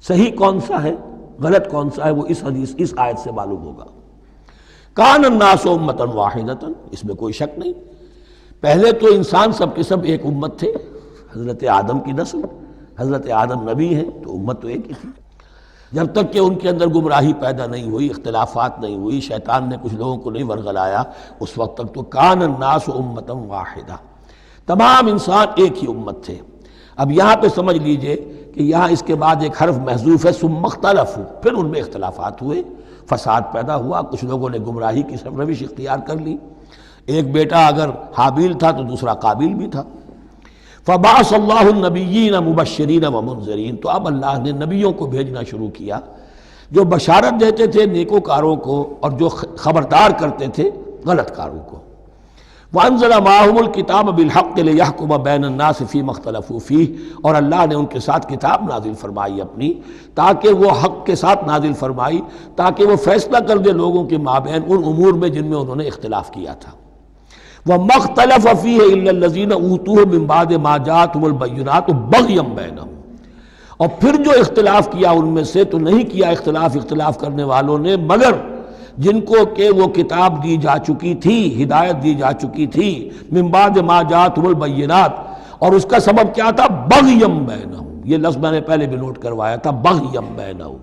صحیح کون سا ہے، غلط کون سا ہے، وہ اس حدیث، اس آیت سے معلوم ہوگا۔ کان الناس امۃ واحدۃ، اس میں کوئی شک نہیں، پہلے تو انسان سب کے سب ایک امت تھے، حضرت آدم کی نسل، حضرت آدم نبی ہیں تو امت تو ایک ہی تھی، جب تک کہ ان کے اندر گمراہی پیدا نہیں ہوئی، اختلافات نہیں ہوئی، شیطان نے کچھ لوگوں کو نہیں ورغلایا، اس وقت تک تو کان الناس امۃ واحدہ، تمام انسان ایک ہی امت تھے۔ اب یہاں پہ سمجھ لیجئے کہ یہاں اس کے بعد ایک حرف محذوف ہے، ثم اختلفوا، پھر ان میں اختلافات ہوئے، فساد پیدا ہوا، کچھ لوگوں نے گمراہی کی روش اختیار کر لی۔ ایک بیٹا اگر حابیل تھا تو دوسرا قابیل بھی تھا۔ فبعث اللہ النبیین مبشرین ومنذرین، تو اب اللہ نے نبیوں کو بھیجنا شروع کیا جو بشارت دیتے تھے نیکوکاروں کو اور جو خبردار کرتے تھے غلط کاروں کو۔ وانزل معهم الکتاب بالحق لیحکم بین الناس فیما اختلفوا فیہ، اور اللہ نے ان کے ساتھ کتاب نازل فرمائی اپنی تاکہ وہ حق کے ساتھ نازل فرمائی تاکہ وہ فیصلہ کر دے لوگوں کے مابین ان امور میں جن میں انہوں نے اختلاف کیا تھا۔ وَمَا اخْتَلَفَ فِيهِ إِلَّا الَّذِينَ أُوتُوهُ مِن بَعْدِ مَا جَاءَتْهُمُ الْبَيِّنَاتُ بَغْيًا بَيْنَهُمْ، اور پھر جو اختلاف کیا ان میں سے تو نہیں کیا اختلاف کرنے والوں نے مگر جن کو کہ وہ کتاب دی جا چکی تھی، ہدایت دی جا چکی تھی، من بعد ما جاءتهم البینات، اور اس کا سبب کیا تھا؟ بغیم بینہم، یہ لفظ میں نے پہلے بھی نوٹ کروایا تھا، بغیم بینہم،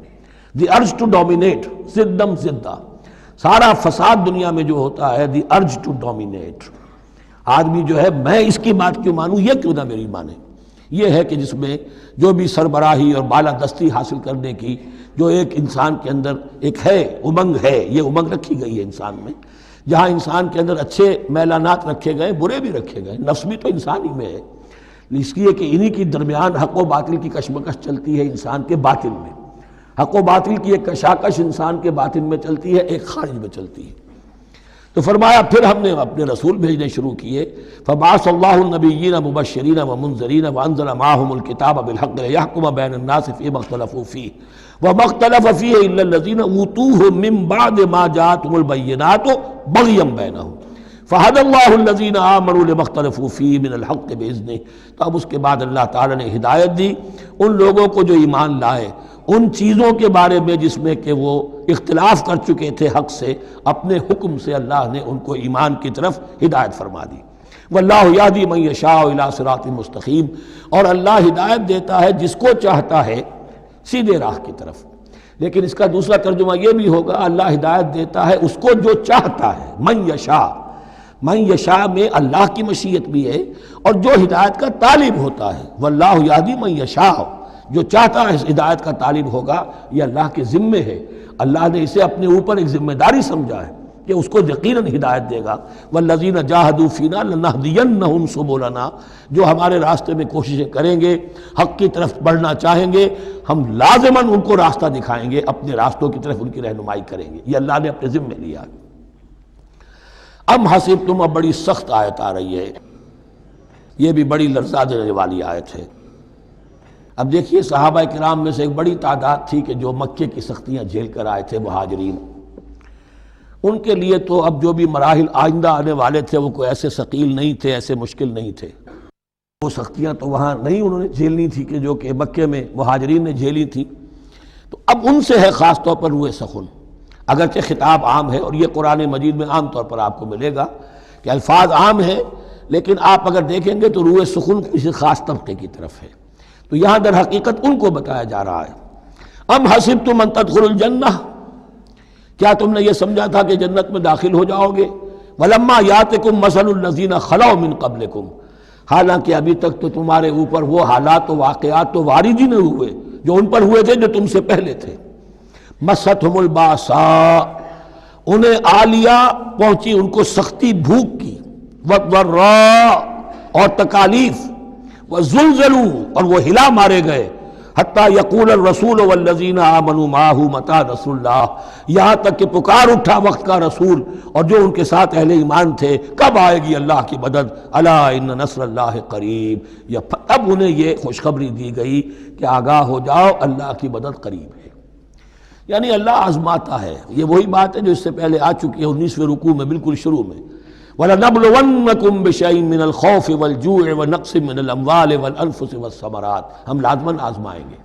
دی ارج ٹو ڈومینیٹ، زدم زدہ، سارا فساد دنیا میں جو ہوتا ہے دی ارج ٹو ڈومینیٹ، آدمی جو ہے میں اس کی بات کیوں مانوں، یہ کیوں نہ میری مانے، یہ ہے کہ جس میں جو بھی سربراہی اور بالادستی حاصل کرنے کی جو ایک انسان کے اندر ایک ہے امنگ ہے، یہ امنگ رکھی گئی ہے انسان میں، جہاں انسان کے اندر اچھے میلانات رکھے گئے، برے بھی رکھے گئے، نفس بھی تو انسان ہی میں ہے، اس لیے کہ انہی کی درمیان حق و باطل کی کشمکش چلتی ہے انسان کے باطن میں، حق و باطل کی ایک کشاکش انسان کے باطن میں چلتی ہے، ایک خارج میں چلتی ہے۔ تو فرمایا پھر ہم نے اپنے رسول بھیجنے شروع کیے، فبعث اللہ النبیین مبشرین ومنذرین وانزل معهم الکتاب بالحق لیحکم بین الناس فیما اختلفوا فیہ وما اختلف فیہ الا الذین اوتوہ من بعد ما جاءتهم البینات بغیا بینہم فہدی اللہ الذین آمنوا لما اختلفوا فیہ من الحق باذنہ۔ تو اب اس کے بعد اللہ تعالیٰ نے ہدایت دی ان لوگوں کو جو ایمان لائے ان چیزوں کے بارے میں جس میں کہ وہ اختلاف کر چکے تھے حق سے، اپنے حکم سے اللہ نے ان کو ایمان کی طرف ہدایت فرما دی۔ واللہ یہدی من یشاء الی صراط مستقیم، اور اللہ ہدایت دیتا ہے جس کو چاہتا ہے سیدھے راہ کی طرف۔ لیکن اس کا دوسرا ترجمہ یہ بھی ہوگا اللہ ہدایت دیتا ہے اس کو جو چاہتا ہے، من یشاء، من یشاء میں اللہ کی مشیت بھی ہے اور جو ہدایت کا طالب ہوتا ہے، واللہ یہدی من یشاء، جو چاہتا ہے اس ہدایت کا طالب ہوگا، یہ اللہ کے ذمے ہے، اللہ نے اسے اپنے اوپر ایک ذمہ داری سمجھا ہے کہ اس کو یقیناً ہدایت دے گا۔ والذین جاہدوا فینا لنہدینہم سبلنا، جو ہمارے راستے میں کوششیں کریں گے، حق کی طرف بڑھنا چاہیں گے، ہم لازماً ان کو راستہ دکھائیں گے، اپنے راستوں کی طرف ان کی رہنمائی کریں گے، یہ اللہ نے اپنے ذمے لیا۔ ام حسبتم، اب بڑی سخت آیت آ رہی ہے، یہ بھی بڑی لرزا دینے والی آیت ہے۔ اب دیکھیے صحابہ کرام میں سے ایک بڑی تعداد تھی کہ جو مکے کی سختیاں جھیل کر آئے تھے، مہاجرین، ان کے لیے تو اب جو بھی مراحل آئندہ آنے والے تھے وہ کوئی ایسے ثقیل نہیں تھے، ایسے مشکل نہیں تھے۔ وہ سختیاں تو وہاں نہیں انہوں نے جھیلنی تھی کہ جو کہ مکے میں مہاجرین نے جھیلی تھی، تو اب ان سے ہے خاص طور پر روئے سخن، اگرچہ خطاب عام ہے، اور یہ قرآن مجید میں عام طور پر آپ کو ملے گا کہ الفاظ عام ہیں، لیکن آپ اگر دیکھیں گے تو روئے سخن کسی خاص طبقے کی طرف ہے، تو یہاں در حقیقت ان کو بتایا جا رہا ہے۔ ام حسبتم ان تدخلوا الجنہ، کیا تم نے یہ سمجھا تھا کہ جنت میں داخل ہو جاؤ گے؟ ولما یاتکم مثل الذین خلوا من قبلکم، حالانکہ ابھی تک تو تمہارے اوپر وہ حالات و واقعات تو وارد ہی نہیں ہوئے جو ان پر ہوئے تھے جو تم سے پہلے تھے۔ مستہم الباساء، انہیں آ لیا پہنچی ان کو سختی بھوک کی، والضراء اور تکالیف، وزلزلوا اور وہ ہلا مارے گئے، حتیٰ یقول الرسول والذین آمنوا معہ متی نصر اللہ، یہاں تک کہ پکار اٹھا وقت کا رسول اور جو ان کے ساتھ اہل ایمان تھے، کب آئے گی اللہ کی مدد، الا ان نصر اللہ قریب، اب انہیں یہ خوشخبری دی گئی کہ آگاہ ہو جاؤ اللہ کی مدد قریب ہے۔ یعنی اللہ آزماتا ہے، یہ وہی بات ہے جو اس سے پہلے آ چکی ہے 19ویں رکوع میں بالکل شروع میں، وَلَنَبْلُوَنَّكُمْ بِشَيْءٍ مِّنَ الْخَوْفِ وَالْجُوعِ وَنَقْصٍ مِّنَ الْأَمْوَالِ وَالْأَنفُسِ وَالثَّمَرَاتِ، ہم لازماً آزمائیں گے۔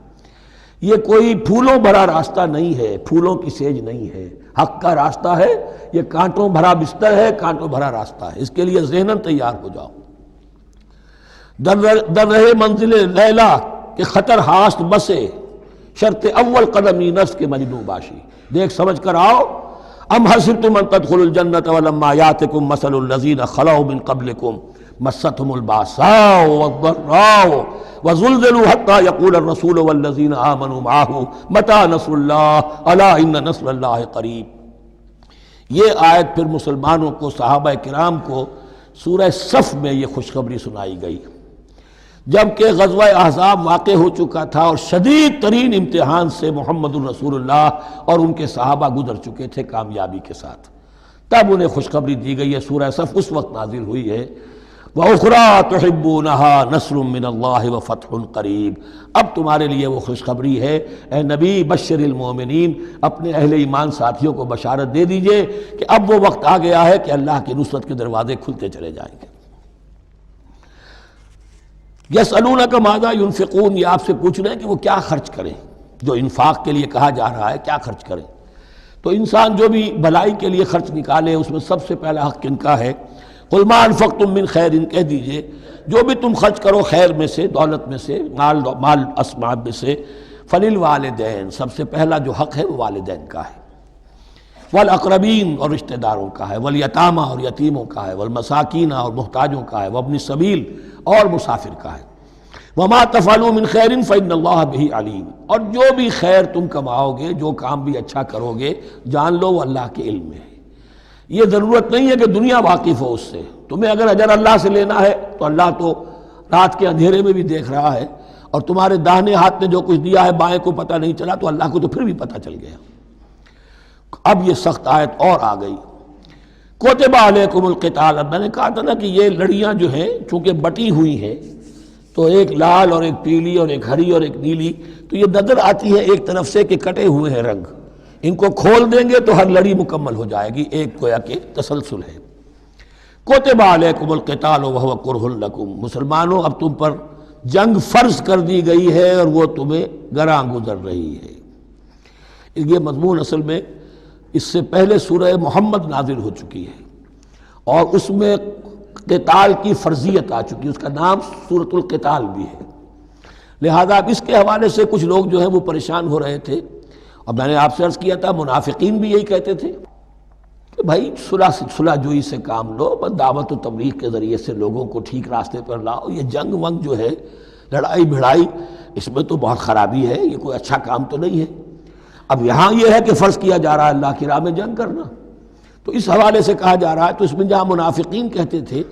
یہ کوئی پھولوں بھرا راستہ نہیں ہے، پھولوں کی سیج نہیں ہے، حق کا راستہ ہے، یہ کانٹوں بھرا بستر ہے، کانٹوں بھرا راستہ ہے، اس کے لیے ذہناً تیار ہو جاؤ۔ در رہے منزل لیلا کہ خطر ہاست بسے، شرط اول قدمی نفس کے مجنوں باشی، دیکھ سمجھ کر آؤ۔ ام حسبتم ان تدخلوا الجنة ولما یاتکم مثل الذین خلوا من قبلکم مستہم الباساء والضراء وزلزلوا حتى يقول الرسول والذین آمنوا معہ متی نصر اللہ الا ان نصر اللہ قریب۔ یہ آیت پھر مسلمانوں کو، صحابہ کرام کو سورہ صف میں یہ خوشخبری سنائی گئی، جبکہ غزوہ احزاب واقع ہو چکا تھا اور شدید ترین امتحان سے محمد الرسول اللہ اور ان کے صحابہ گزر چکے تھے کامیابی کے ساتھ، تب انہیں خوشخبری دی گئی ہے۔ سورہ صف اس وقت نازل ہوئی ہے، وَأُخْرَىٰ تُحِبُّونَهَا نَصْرٌ مِّنَ اللَّهِ وَفَتْحٌ قَرِيبٌ، اب تمہارے لیے وہ خوشخبری ہے اے نبی، بشر المومنین، اپنے اہل ایمان ساتھیوں کو بشارت دے دیجئے کہ اب وہ وقت آ گیا ہے کہ اللہ کی نصرت کے دروازے کھلتے چلے جائیں گے۔ یسألونک ماذا ینفقون، یہ آپ سے پوچھ رہے ہیں کہ وہ کیا خرچ کریں، جو انفاق کے لیے کہا جا رہا ہے کیا خرچ کریں، تو انسان جو بھی بھلائی کے لیے خرچ نکالے اس میں سب سے پہلا حق کن کا ہے؟ قل ما انفقتم من خیر، کہہ دیجئے جو بھی تم خرچ کرو خیر میں سے، دولت میں سے، مال اسباب میں سے، فللوالدین، سب سے پہلا جو حق ہے وہ والدین کا ہے، والاقربین اور رشتہ داروں کا ہے، والیتامى اور یتیموں کا ہے، والمساکین اور محتاجوں کا ہے، وابن السبیل اور مسافر کا ہے، وما تفعلوا من خیر فإن اللہ بہ علیم، اور جو بھی خیر تم کماؤ گے، جو کام بھی اچھا کرو گے، جان لو وہ اللہ کے علم میں ہے۔ یہ ضرورت نہیں ہے کہ دنیا واقف ہو اس سے، تمہیں اگر اجر اللہ سے لینا ہے تو اللہ تو رات کے اندھیرے میں بھی دیکھ رہا ہے، اور تمہارے داہنے ہاتھ نے جو کچھ دیا ہے بائیں کو پتہ نہیں چلا تو اللہ کو تو پھر بھی پتہ چل گیا۔ اب یہ سخت آیت اور آ گئی، کتب علیکم القتال، میں نے کہا تھا نا کہ یہ لڑیاں جو ہیں چونکہ بٹی ہوئی ہیں تو ایک لال اور ایک پیلی اور ایک ہری اور ایک نیلی، تو یہ نظر آتی ہے ایک طرف سے کہ کٹے ہوئے ہیں رنگ، ان کو کھول دیں گے تو ہر لڑی مکمل ہو جائے گی، ایک گویا کہ تسلسل ہے۔ کتب علیکم القتال وہو کرہ لکم، مسلمانوں اب تم پر جنگ فرض کر دی گئی ہے اور وہ تمہیں گراں گزر رہی ہے۔ یہ مضمون اصل میں اس سے پہلے سورہ محمد نازل ہو چکی ہے اور اس میں قتال کی فرضیت آ چکی ہے، اس کا نام سورۃ القتال بھی ہے، لہذا اب اس کے حوالے سے کچھ لوگ جو ہیں وہ پریشان ہو رہے تھے، اور میں نے آپ سے عرض کیا تھا منافقین بھی یہی کہتے تھے کہ بھائی صلح جوئی سے کام لو، بس دعوت و تبلیغ کے ذریعے سے لوگوں کو ٹھیک راستے پر لاؤ، یہ جنگ ونگ جو ہے، لڑائی بھڑائی، اس میں تو بہت خرابی ہے، یہ کوئی اچھا کام تو نہیں ہے۔ اب یہاں یہ ہے کہ فرض کیا جا رہا ہے اللہ کی راہ میں جنگ کرنا، تو اس حوالے سے کہا جا رہا ہے، تو اس میں جہاں منافقین کہتے تھے،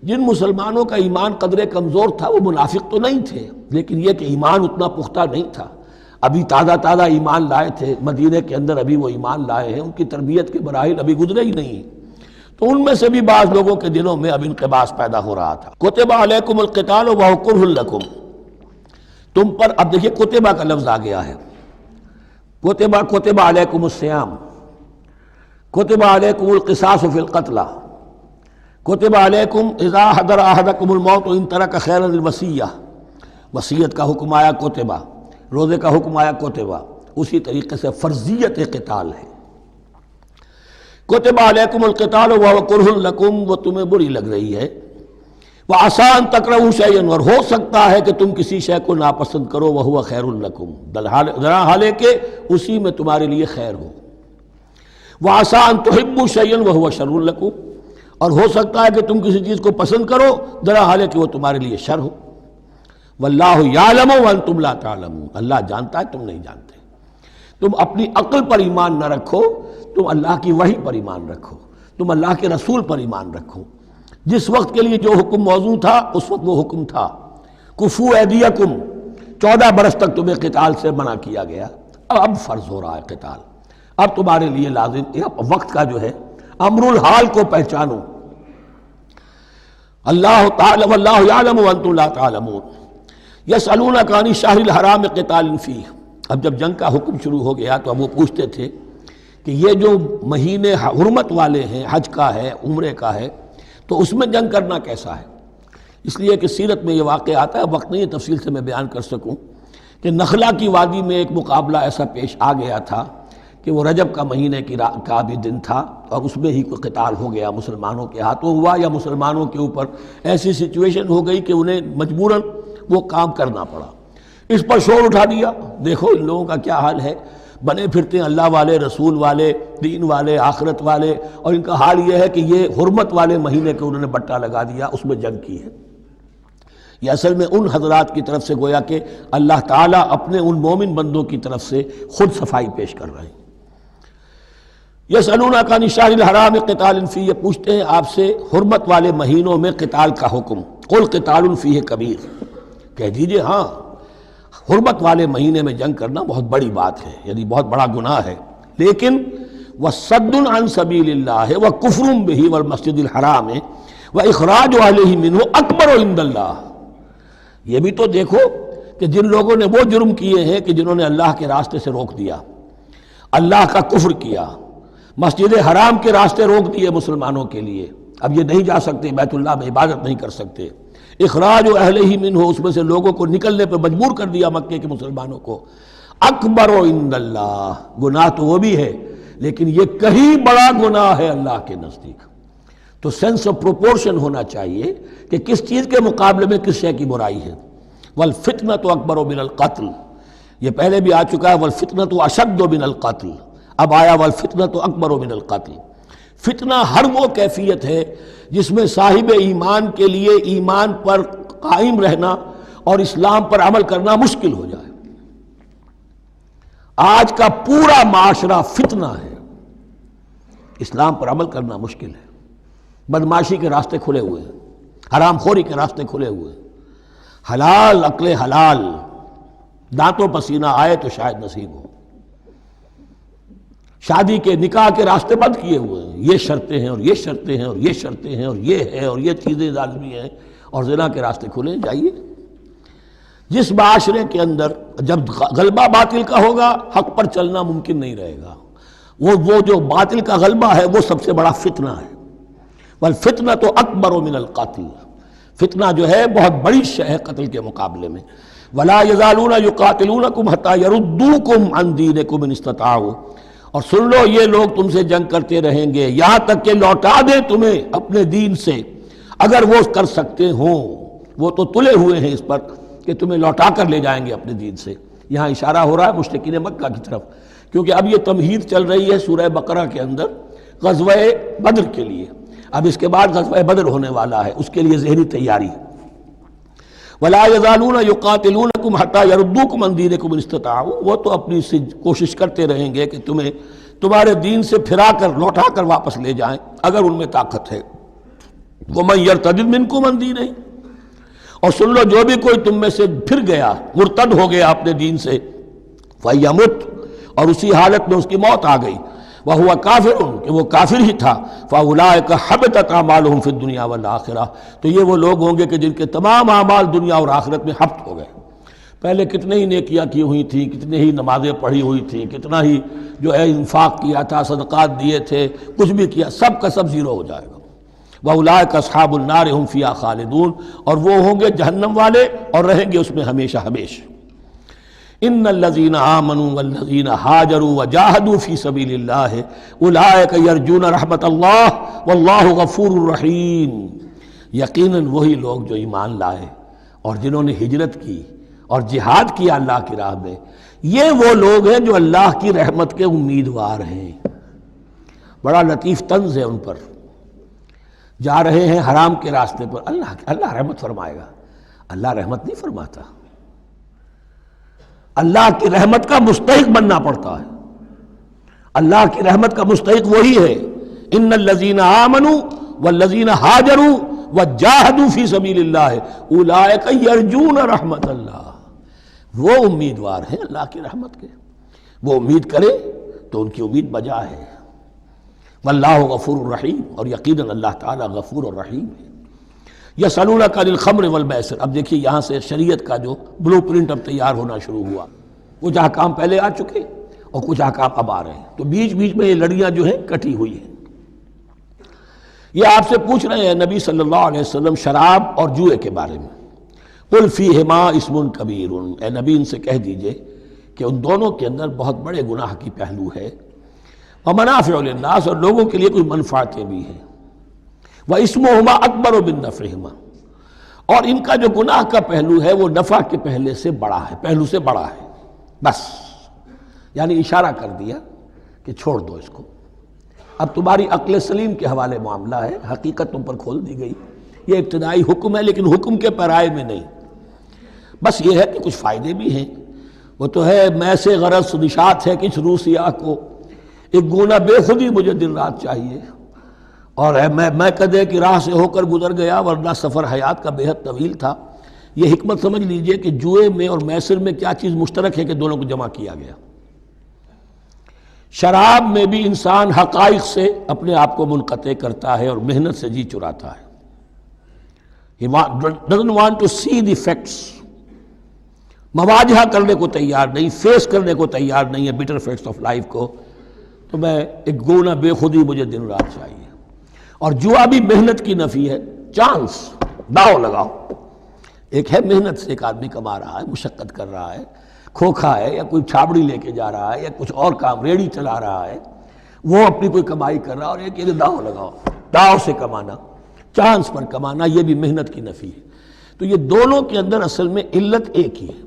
جن مسلمانوں کا ایمان قدرے کمزور تھا وہ منافق تو نہیں تھے، لیکن یہ کہ ایمان اتنا پختہ نہیں تھا، ابھی تازہ ایمان لائے تھے، مدینے کے اندر ابھی وہ ایمان لائے ہیں، ان کی تربیت کے مراحل ابھی گزرے ہی نہیں ہیں، تو ان میں سے بھی بعض لوگوں کے دلوں میں اب انقباض پیدا ہو رہا تھا۔ کتب علیکم القتال وہو کرہ لکم، تم پر اب دیکھیے کتبہ کا لفظ آ گیا ہے، کتب علیکم الصیام، کتب علیکم القصاص فی القتلى، کتب علیکم اذا حضر احدکم الموت ان ترک خیرا الوصیہ، وصیت کا حکم آیا کتبہ، روزے کا حکم آیا کتبہ، اسی طریقے سے فرضیت قتال ہے۔ کتب علیکم القتال وہو کرہ لکم، وہ تمہیں بری لگ رہی ہے، وعسیٰ ان تکرہوا شیئا، اور ہو سکتا ہے کہ تم کسی شے کو ناپسند کرو، وہو خیر لکم، حالانکہ کہ اسی میں تمہارے لیے خیر ہو، وعسیٰ ان تحبوا شیئا وہو شر لکم، اور ہو سکتا ہے کہ تم کسی چیز کو پسند کرو حالانکہ وہ تمہارے لیے شر ہو، واللہ یعلم وانتم لا تعلمون، اللہ جانتا ہے تم نہیں جانتے۔ تم اپنی عقل پر ایمان نہ رکھو، تم اللہ کی وحی پر ایمان رکھو، تم اللہ کے رسول پر ایمان رکھو۔ جس وقت کے لیے جو حکم موضوع تھا اس وقت وہ حکم تھا، کفو ایدیکم، 14 برس تک تمہیں قتال سے منع کیا گیا، اب فرض ہو رہا ہے قتال، اب تمہارے لیے لازم، وقت کا جو ہے امر الحال کو پہچانو۔ اللہ تعالی واللہ یعلم وانتم لا تعلمون، یسألونک عن الشہر الحرام قتال فیہ، اب جب جنگ کا حکم شروع ہو گیا تو اب وہ پوچھتے تھے کہ یہ جو مہینے حرمت والے ہیں، حج کا ہے، عمرے کا ہے، تو اس میں جنگ کرنا کیسا ہے؟ اس لیے کہ سیرت میں یہ واقعہ آتا ہے، وقت نہیں ہے تفصیل سے میں بیان کر سکوں، کہ نخلا کی وادی میں ایک مقابلہ ایسا پیش آ گیا تھا کہ وہ رجب کا مہینے کا بھی دن تھا، اور اس میں ہی کوئی قتال ہو گیا، مسلمانوں کے ہاتھوں ہوا یا مسلمانوں کے اوپر ایسی سچویشن ہو گئی کہ انہیں مجبوراً وہ کام کرنا پڑا۔ اس پر شور اٹھا دیا، دیکھو ان لوگوں کا کیا حال ہے، بنے پھرتے ہیں اللہ والے، رسول والے، دین والے، آخرت والے، اور ان کا حال یہ ہے کہ یہ حرمت والے مہینے کے انہوں نے بٹا لگا دیا، اس میں جنگ کی ہے۔ یہ اصل میں ان حضرات کی طرف سے گویا کہ اللہ تعالیٰ اپنے ان مومن بندوں کی طرف سے خود صفائی پیش کر رہے ہیں۔ یسألونک عن الشہر الحرام قتال فیہ، یہ پوچھتے ہیں آپ سے حرمت والے مہینوں میں قتال کا حکم، قل قتال فیہ کبیر، کہہ دیجئے ہاں حرمت والے مہینے میں جنگ کرنا بہت بڑی بات ہے، یعنی بہت بڑا گناہ ہے، لیکن وَصَدٌّ عَن سَبِيلِ اللَّهِ وَكُفْرٌ بِهِ وَالْمَسْجِدِ الْحَرَامِ وَإِخْرَاجُ أَهْلِهِ مِنْهُ أَكْبَرُ عِندَ اللَّهِ، یہ بھی تو دیکھو کہ جن لوگوں نے وہ جرم کیے ہیں کہ جنہوں نے اللہ کے راستے سے روک دیا، اللہ کا کفر کیا، مسجد حرام کے راستے روک دیے مسلمانوں کے لیے، اب یہ نہیں جا سکتے، بیت اللہ میں عبادت نہیں کر سکتے، اخراج اہلہ منہ، اس میں سے لوگوں کو نکلنے پہ مجبور کر دیا مکے کے مسلمانوں کو، اکبر عند اللہ، گناہ تو وہ بھی ہے لیکن یہ کہیں بڑا گناہ ہے اللہ کے نزدیک۔ تو سینس آف پروپورشن ہونا چاہیے کہ کس چیز کے مقابلے میں کس شے کی برائی ہے۔ والفتنۃ اکبر من القتل، یہ پہلے بھی آ چکا ہے، والفتنۃ اشد من القتل، اب آیا والفتنۃ اکبر من القتل۔ فتنہ ہر وہ کیفیت ہے جس میں صاحب ایمان کے لیے ایمان پر قائم رہنا اور اسلام پر عمل کرنا مشکل ہو جائے۔ آج کا پورا معاشرہ فتنہ ہے، اسلام پر عمل کرنا مشکل ہے، بدماشی کے راستے کھلے ہوئے ہیں، حرام خوری کے راستے کھلے ہوئے ہیں، حلال عقل حلال دانتوں پسینہ آئے تو شاید نصیب ہو، شادی کے نکاح کے راستے بند کیے ہوئے ہیں، یہ شرطیں ہیں اور یہ شرطیں ہیں اور یہ شرطیں ہیں اور یہ ہے اور یہ چیزیں لازمی ہیں، اور زنا کے راستے کھلے جائیے۔ جس معاشرے کے اندر جب غلبہ باطل کا ہوگا حق پر چلنا ممکن نہیں رہے گا، وہ جو باطل کا غلبہ ہے وہ سب سے بڑا فتنہ ہے۔ والفتنۃ اکبر من القتل، فتنہ جو ہے بہت بڑی شے ہے قتل کے مقابلے میں۔ ولا یزالون یقاتلونکم حتی یردوکم عن دینکم ان استطاعوا، اور سن لو یہ لوگ تم سے جنگ کرتے رہیں گے یہاں تک کہ لوٹا دیں تمہیں اپنے دین سے، اگر وہ کر سکتے ہوں، وہ تو تلے ہوئے ہیں اس پر کہ تمہیں لوٹا کر لے جائیں گے اپنے دین سے۔ یہاں اشارہ ہو رہا ہے مشرکین مکہ کی طرف، کیونکہ اب یہ تمہید چل رہی ہے سورہ بقرہ کے اندر غزوہ بدر کے لیے، اب اس کے بعد غزوہ بدر ہونے والا ہے، اس کے لیے ذہنی تیاری۔ وَلَا يَزَالُونَ يُقَاتِلُونَكُمْ حَتَّى يَرُدُّوكُمْ عَنْ دِينِكُمْ إِنِ اسْتَطَاعُوا، وہ تو اپنی کوشش کرتے رہیں گے کہ تمہیں تمہارے دین سے پھرا کر لوٹا کر واپس لے جائیں اگر ان میں طاقت ہے۔ وَمَنْ يَرْتَدِدْ مِنْكُمْ عَنْ دِينِهِ، اور سن لو جو بھی کوئی تم میں سے پھر گیا، مرتد ہو گیا اپنے دین سے، فَيَمُتْ، اور اسی حالت میں اس کی موت آ گئی، وَهُوَ كَافِرٌ، کہ وہ کافر ہی تھا، فَأُولَٰئِكَ حَبِطَتْ أَعْمَالُهُمْ فِي الدُّنْيَا وَالْآخِرَةِ، تو یہ وہ لوگ ہوں گے کہ جن کے تمام اعمال دنیا اور آخرت میں حبط ہو گئے۔ پہلے کتنے ہی نیکیاں کی ہوئی تھیں، کتنے ہی نمازیں پڑھی ہوئی تھیں، کتنا ہی جو ہے انفاق کیا تھا، صدقات دیے تھے، کچھ بھی کیا، سب کا سب زیرو ہو جائے گا۔ وَأُولَٰئِكَ أَصْحَابُ النَّارِ هُمْ فِيهَا خَالِدُونَ، اور وہ ہوں گے جہنم والے اور رہیں گے اس میں ہمیشہ ہمیشہ۔ ان الذین آمنوا والذین ہاجروا وجاہدوا فی سبیل اللہ اولئک یرجون رحمت اللہ واللہ غفور رحیم، یقیناً وہی لوگ جو ایمان لائے اور جنہوں نے ہجرت کی اور جہاد کیا اللہ کی راہ میں، یہ وہ لوگ ہیں جو اللہ کی رحمت کے امیدوار ہیں۔ بڑا لطیف طنز ہے ان پر، جا رہے ہیں حرام کے راستے پر، اللہ رحمت فرمائے گا، اللہ رحمت نہیں فرماتا، اللہ کی رحمت کا مستحق بننا پڑتا ہے۔ اللہ کی رحمت کا مستحق وہی ہے، ان الذین آمنوا والذین ہاجروا وجاہدوا فی سبیل اللہ اولئک یرجون رحمت اللہ، وہ امیدوار ہیں اللہ کی رحمت کے، وہ امید کرے تو ان کی امید بجا ہے۔ واللہ غفور الرحیم، اور یقیناً اللہ تعالیٰ غفور الرحیم ہے۔ یسألونک عن الخمر والمیسر، اب دیکھیے یہاں سے شریعت کا جو بلو پرنٹ اب تیار ہونا شروع ہوا، کچھ احکام پہلے آ چکے اور کچھ احکام اب آ رہے ہیں، تو بیچ بیچ میں یہ لڑیاں جو ہیں کٹی ہوئی ہیں۔ یہ آپ سے پوچھ رہے ہیں نبی صلی اللہ علیہ وسلم شراب اور جوئے کے بارے میں، قل فیہما اسم کبیر، اے نبی ان سے کہہ دیجئے کہ ان دونوں کے اندر بہت بڑے گناہ کی پہلو ہے، ومنافع للناس، اور لوگوں کے لیے کوئی منفعتیں بھی ہیں، واسمہما اکبر من نفعہما، اور ان کا جو گناہ کا پہلو ہے وہ نفع کے پہلو سے بڑا ہے، بس یعنی اشارہ کر دیا کہ چھوڑ دو اس کو، اب تمہاری عقل سلیم کے حوالے معاملہ ہے، حقیقت تم پر کھول دی گئی، یہ ابتدائی حکم ہے لیکن حکم کے پیرائے میں نہیں، بس یہ ہے کہ کچھ فائدے بھی ہیں، وہ تو ہے میں سے غرض نشاط ہے کچھ روح سیاہ کو، ایک گونا بے خودی مجھے دن رات چاہیے، اور میں کدے کی راہ سے ہو کر گزر گیا ورنہ سفر حیات کا بے حد طویل تھا۔ یہ حکمت سمجھ لیجئے کہ جوئے میں اور میسر میں کیا چیز مشترک ہے کہ دونوں کو جمع کیا گیا۔ شراب میں بھی انسان حقائق سے اپنے آپ کو منقطع کرتا ہے اور محنت سے جی چراتا ہے، He doesn't want to see the facts، مواجہہ کرنے کو تیار نہیں، فیس کرنے کو تیار نہیں ہے bitter facts آف لائف کو، تو میں ایک گونا بے خودی مجھے دن رات چاہیے۔ اور جوا بھی محنت کی نفی ہے، چانس، داؤ لگاؤ، ایک ہے محنت سے ایک آدمی کما رہا ہے، مشقت کر رہا ہے، کھوکھا ہے یا کوئی چھابڑی لے کے جا رہا ہے یا کچھ اور کام ریڑھی چلا رہا ہے، وہ اپنی کوئی کمائی کر رہا ہے، اور ایک یہ داؤ لگاؤ، داؤ سے کمانا، چانس پر کمانا، یہ بھی محنت کی نفی ہے۔ تو یہ دونوں کے اندر اصل میں علت ایک ہی ہے۔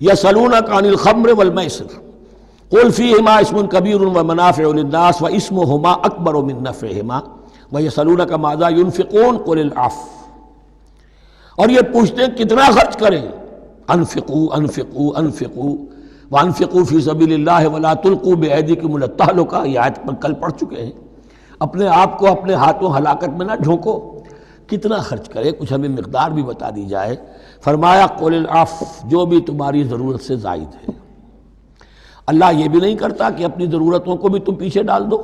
یسألونک عن الخمر والمیسر قل فیہما اسم کبیر ومنافع للناس واسمہما اکبر من نفعہما ویسألونک ماذا ینفقون قل العفو، اور یہ پوچھتے ہیں کتنا خرچ کریں، انفقوا انفقوا انفقوا وانفقوا فی سبیل اللہ ولا تلقوا بایدیکم الی التہلکہ، یہ آیت پر کل پڑھ چکے ہیں، اپنے آپ کو اپنے ہاتھوں ہلاکت میں نہ جھونکو، کتنا خرچ کرے، کچھ ہمیں مقدار بھی بتا دی جائے۔ فرمایا قل العفو، جو بھی تمہاری ضرورت سے زائد ہے۔ اللہ یہ بھی نہیں کرتا کہ اپنی ضرورتوں کو بھی تم پیچھے ڈال دو،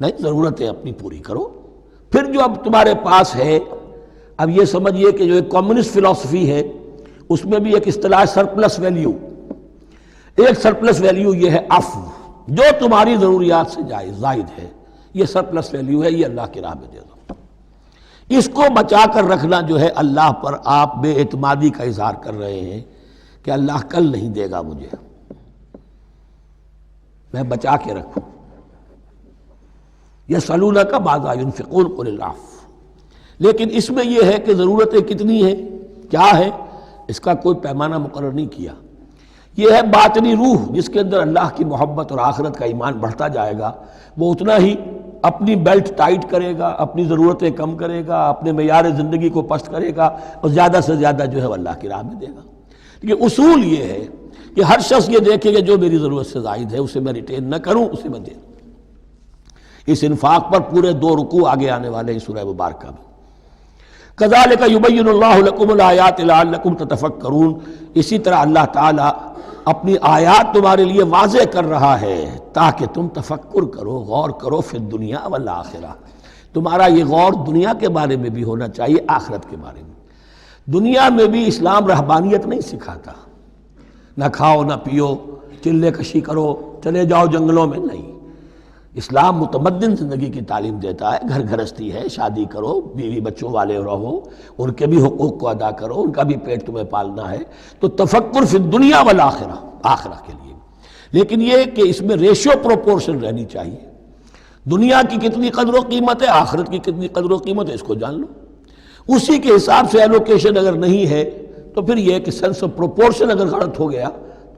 نہیں، ضرورتیں اپنی پوری کرو، پھر جو اب تمہارے پاس ہے، اب یہ سمجھیے کہ جو ایک کمیونسٹ فلسفی ہے اس میں بھی ایک اصطلاح سرپلس ویلیو، ایک سرپلس ویلیو یہ ہے عفو، جو تمہاری ضروریات سے زائد ہے، یہ سرپلس ویلیو ہے، یہ اللہ کی راہ میں دے دو۔ اس کو بچا کر رکھنا جو ہے اللہ پر آپ بے اعتمادی کا اظہار کر رہے ہیں کہ اللہ کل نہیں دے گا مجھے، میں بچا کے رکھوں۔ یسألونک ماذا ینفقون قل العفو، لیکن اس میں یہ ہے کہ ضرورتیں کتنی ہیں، کیا ہے، اس کا کوئی پیمانہ مقرر نہیں کیا۔ یہ ہے باطنی روح جس کے اندر اللہ کی محبت اور آخرت کا ایمان بڑھتا جائے گا، وہ اتنا ہی اپنی بیلٹ ٹائٹ کرے گا، اپنی ضرورتیں کم کرے گا، اپنے معیار زندگی کو پست کرے گا، اور زیادہ سے زیادہ جو ہے وہ اللہ کی راہ میں دے گا۔ لیکن اصول یہ ہے کہ ہر شخص یہ دیکھے کہ جو میری ضرورت سے زائد ہے اسے میں ریٹین نہ کروں، اسے میں دے دوں۔ اس انفاق پر پورے 2 رکوع آگے آنے والے ہیں سورہ مبارکہ میں۔ کذالک یبین اللہ لکم الآیات لعلکم تتفکرون، اسی طرح اللہ تعالیٰ اپنی آیات تمہارے لیے واضح کر رہا ہے تاکہ تم تفکر کرو، غور کرو، فی الدنیا والآخرہ، تمہارا یہ غور دنیا کے بارے میں بھی ہونا چاہیے، آخرت کے بارے میں۔ دنیا میں بھی اسلام رہبانیت نہیں سکھاتا، نہ کھاؤ نہ پیو، چلے کشی کرو، چلے جاؤ جنگلوں میں، نہیں، اسلام متمدن زندگی کی تعلیم دیتا ہے، گھر گھرستی ہے، شادی کرو، بیوی بچوں والے رہو، ان کے بھی حقوق کو ادا کرو، ان کا بھی پیٹ تمہیں پالنا ہے، تو تفکر فی الدنیا والآخرہ، آخرہ کے لیے، لیکن یہ کہ اس میں ریشو پروپورشن رہنی چاہیے، دنیا کی کتنی قدر و قیمت ہے، آخرت کی کتنی قدر و قیمت ہے، اس کو جان لو، اسی کے حساب سے ایلوکیشن اگر نہیں ہے تو پھر یہ کہ سینس آف پروپورشن اگر غلط ہو گیا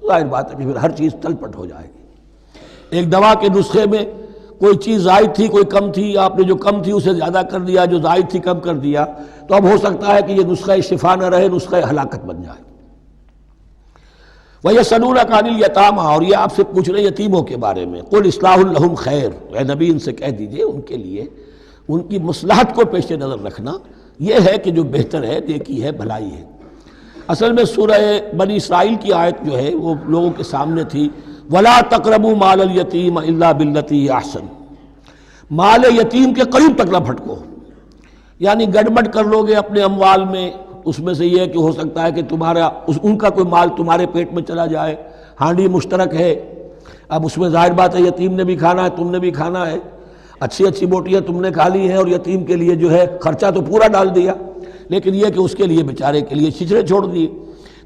تو ظاہر بات ہے کہ پھر ہر چیز تل پٹ ہو جائے گی۔ ایک دوا کے نسخے میں کوئی چیز زائد تھی، کوئی کم تھی، آپ نے جو کم تھی اسے زیادہ کر دیا، جو زائد تھی کم کر دیا، تو اب ہو سکتا ہے کہ یہ نسخہ شفا نہ رہے، نسخہ ہلاکت بن جائے۔ وَيَسْأَلُونَكَ عَنِ الْيَتَامَىٰ، اور یہ آپ سے پوچھ رہے ہیں یتیموں کے بارے میں، قُلْ إِصْلَاحٌ لَهُمْ خَيْرٌ، اے نبی ان سے کہہ دیجئے ان کے لیے ان کی مصلحت کو پیش نظر رکھنا یہ ہے کہ جو بہتر ہے، نیکی ہے، بھلائی ہے۔ اصل میں سورہ بنی اسرائیل کی آیت جو ہے وہ لوگوں کے سامنے تھی، وَلَا تَقْرَبُوا مَالَ الْيَتِيمِ إِلَّا بِالَّتِي هِيَ أَحْسَنُ، مال یتیم کے قریب تک نہ بھٹکو، یعنی گڑبڑ کر لو گے اپنے اموال میں، اس میں سے یہ کہ ہو سکتا ہے کہ تمہارا ان کا کوئی مال تمہارے پیٹ میں چلا جائے، ہانڈی مشترک ہے، اب اس میں ظاہر بات ہے یتیم نے بھی کھانا ہے، تم نے بھی کھانا ہے، اچھی اچھی بوٹیاں تم نے کھا لی ہیں اور یتیم کے لیے جو ہے خرچہ تو پورا ڈال دیا، لیکن یہ کہ اس کے لیے بیچارے کے لیے چھچڑے چھوڑ دیے،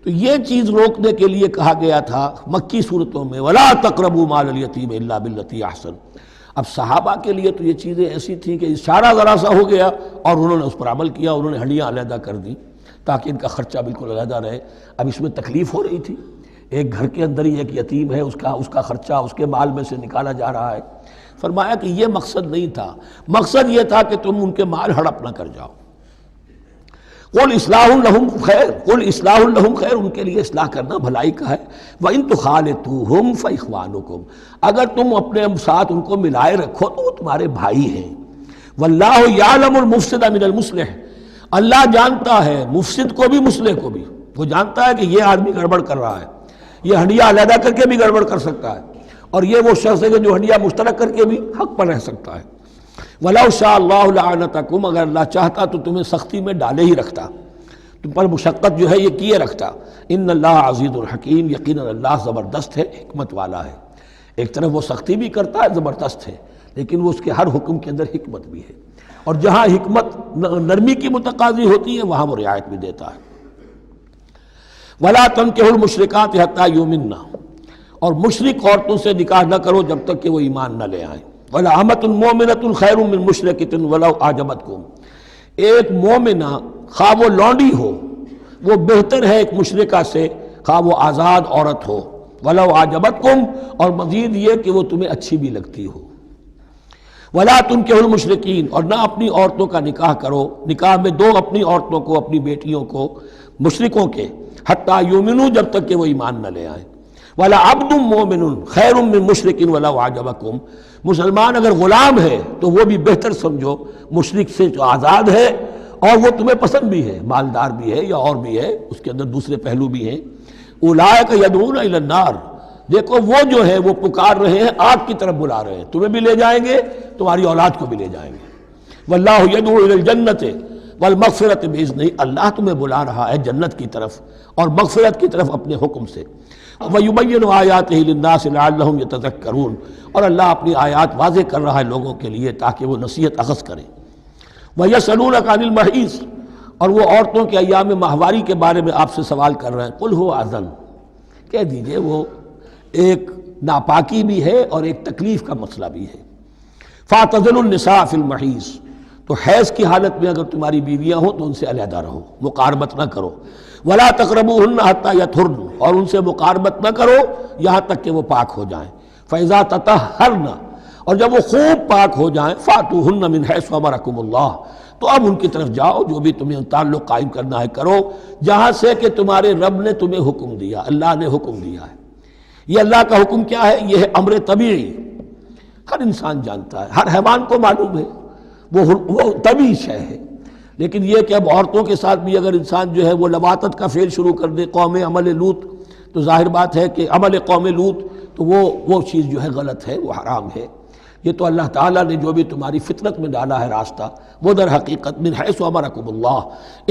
تو یہ چیز روکنے کے لیے کہا گیا تھا مکی صورتوں میں وَلَا تَقْرَبُوا مَالَ الْيَتِيمِ إِلَّا بِالَّتِي أَحْسَنُ۔ اب صحابہ کے لیے تو یہ چیزیں ایسی تھیں کہ اشارہ ذرا سا ہو گیا اور انہوں نے اس پر عمل کیا، انہوں نے ہڈیاں علیحدہ کر دی تاکہ ان کا خرچہ بالکل علیحدہ رہے۔ اب اس میں تکلیف ہو رہی تھی، ایک گھر کے اندر ہی ایک یتیم ہے، اس کا خرچہ اس کے مال میں سے نکالا جا رہا ہے۔ فرمایا کہ یہ مقصد نہیں تھا، مقصد یہ تھا کہ تم ان کے مال ہڑپ نہ کر جاؤ۔ قُلْ إِصْلَاحٌ لَهُمْ خَيْرٌ، قُلْ إِصْلَاحٌ لَهُمْ خَيْرٌ، ان کے لیے اصلاح کرنا بھلائی کا ہے۔ وَإِن تُخَالِطُوهُمْ فَإِخْوَانُكُمْ، اگر تم اپنے ساتھ ان کو ملائے رکھو تو وہ تمہارے بھائی ہیں۔ وَاللَّهُ يَعْلَمُ الْمُفْسِدَ مِنَ الْمُصْلِحِ، اللہ جانتا ہے مفسد کو بھی مصلح کو بھی، وہ جانتا ہے کہ یہ آدمی گڑبڑ کر رہا ہے، یہ ہنڈیا علیحدہ کر کے بھی گڑبڑ کر سکتا ہے، اور یہ وہ شخص ہے کہ جو ہنڈیا مشترک کر کے بھی حق پر رہ سکتا ہے۔ وَلَوْ شَاءَ اللَّهُ لَعَنَتَكُمْ، اگر اللہ چاہتا تو تمہیں سختی میں ڈالے ہی رکھتا، تم پر مشقت جو ہے یہ کیے رکھتا۔ ان اللہ عزیز الحکیم، یقیناً اللہ زبردست ہے، حکمت والا ہے۔ ایک طرف وہ سختی بھی کرتا ہے، زبردست ہے، لیکن وہ اس کے ہر حکم کے اندر حکمت بھی ہے، اور جہاں حکمت نرمی کی متقاضی ہوتی ہے وہاں وہ رعایت بھی دیتا ہے۔ وَلَا تَنكِحُوا الْمُشْرِكَاتِ حَتَّى يُؤْمِنَّ، اور مشرک عورتوں سے نکاح نہ کرو جب تک کہ وہ ایمان نہ لے آئیں۔ وَلَأَمَةٌ مُؤْمِنَةٌ خَيْرٌ مِّن مُشْرِكَةٍ وَلَوْ أَعْجَبَتْكُمْ، ایک مومنہ خواہ وہ لونڈی ہو وہ بہتر ہے ایک مشرکہ سے خواہ وہ آزاد عورت ہو۔ وَلَوْ أَعْجَبَتْكُمْ، اور مزید یہ کہ وہ تمہیں اچھی بھی لگتی ہو۔ وَلَا تُنكِحُوا الْمُشْرِكِينَ، اور نہ اپنی عورتوں کا نکاح کرو، نکاح میں دو اپنی عورتوں کو، اپنی بیٹیوں کو مشرکوں کے، حتیٰ یؤمنوا، جب تک کہ وہ ایمان نہ لے آئیں۔ وَلَعَبْدٌ مُؤْمِنٌ خَيْرٌ مِّن مُشْرِكٍ وَلَوْ أَعْجَبَكُمْ، مسلمان اگر غلام ہے تو وہ بھی بہتر سمجھو مشرک سے جو آزاد ہے اور وہ تمہیں پسند بھی ہے، مالدار بھی ہے یا اور بھی ہے، اس کے اندر دوسرے پہلو بھی ہیں۔ اولئک یدعون الی النار، دیکھو وہ جو ہے وہ پکار رہے ہیں، آگ کی طرف بلا رہے ہیں، تمہیں بھی لے جائیں گے، تمہاری اولاد کو بھی لے جائیں گے۔ واللہ یدعو الی الجنۃ والمغفرۃ باذنہ، اللہ تمہیں بلا رہا ہے جنت کی طرف اور مغفرت کی طرف اپنے حکم سے۔ وَيُبَيِّنُ آیاتہ للناس لعلہم یتذکرون، اور اللہ اپنی آیات واضح کر رہا ہے لوگوں کے لیے تاکہ وہ نصیحت اخذ کریں۔ وَيَسْأَلُونَكَ عَنِ الْمَحِيضِ، اور وہ عورتوں کے ایام ماہواری کے بارے میں آپ سے سوال کر رہے ہیں۔ قُلْ هُوَ أَذًى، کہہ دیجئے وہ ایک ناپاکی بھی ہے اور ایک تکلیف کا مسئلہ بھی ہے۔ فَاعْتَزِلُوا النِّسَاءَ فِي الْمَحِيضِ، تو حیض کی حالت میں اگر تمہاری بیویاں ہوں تو ان سے علیحدہ رہو، مقاربت نہ کرو۔ وَلَا تَقْرَبُوهُنَّ حَتَّى يَطْهُرْنَ، اور ان سے مقاربت نہ کرو یہاں تک کہ وہ پاک ہو جائیں۔ فَإِذَا تَطَهَّرْنَ، اور جب وہ خوب پاک ہو جائیں، فَأْتُوهُنَّ مِنْ حَيْثُ أَمَرَكُمُ اللَّهُ، تو اب ان کی طرف جاؤ، جو بھی تمہیں تعلق قائم کرنا ہے کرو، جہاں سے کہ تمہارے رب نے تمہیں حکم دیا، اللہ نے حکم دیا ہے۔ یہ اللہ کا حکم کیا ہے؟ یہ ہے امر طبیعی، ہر انسان جانتا ہے، ہر حیوان کو معلوم ہے، وہ طبیعی شے ہے۔ لیکن یہ کہ اب عورتوں کے ساتھ بھی اگر انسان جو ہے وہ لواطت کا فعل شروع کر دے، قوم عمل لوط، تو ظاہر بات ہے کہ عمل قوم لوط تو وہ چیز جو ہے غلط ہے، وہ حرام ہے۔ یہ تو اللہ تعالیٰ نے جو بھی تمہاری فطرت میں ڈالا ہے راستہ، وہ در حقیقت من حیث امرکم اللہ،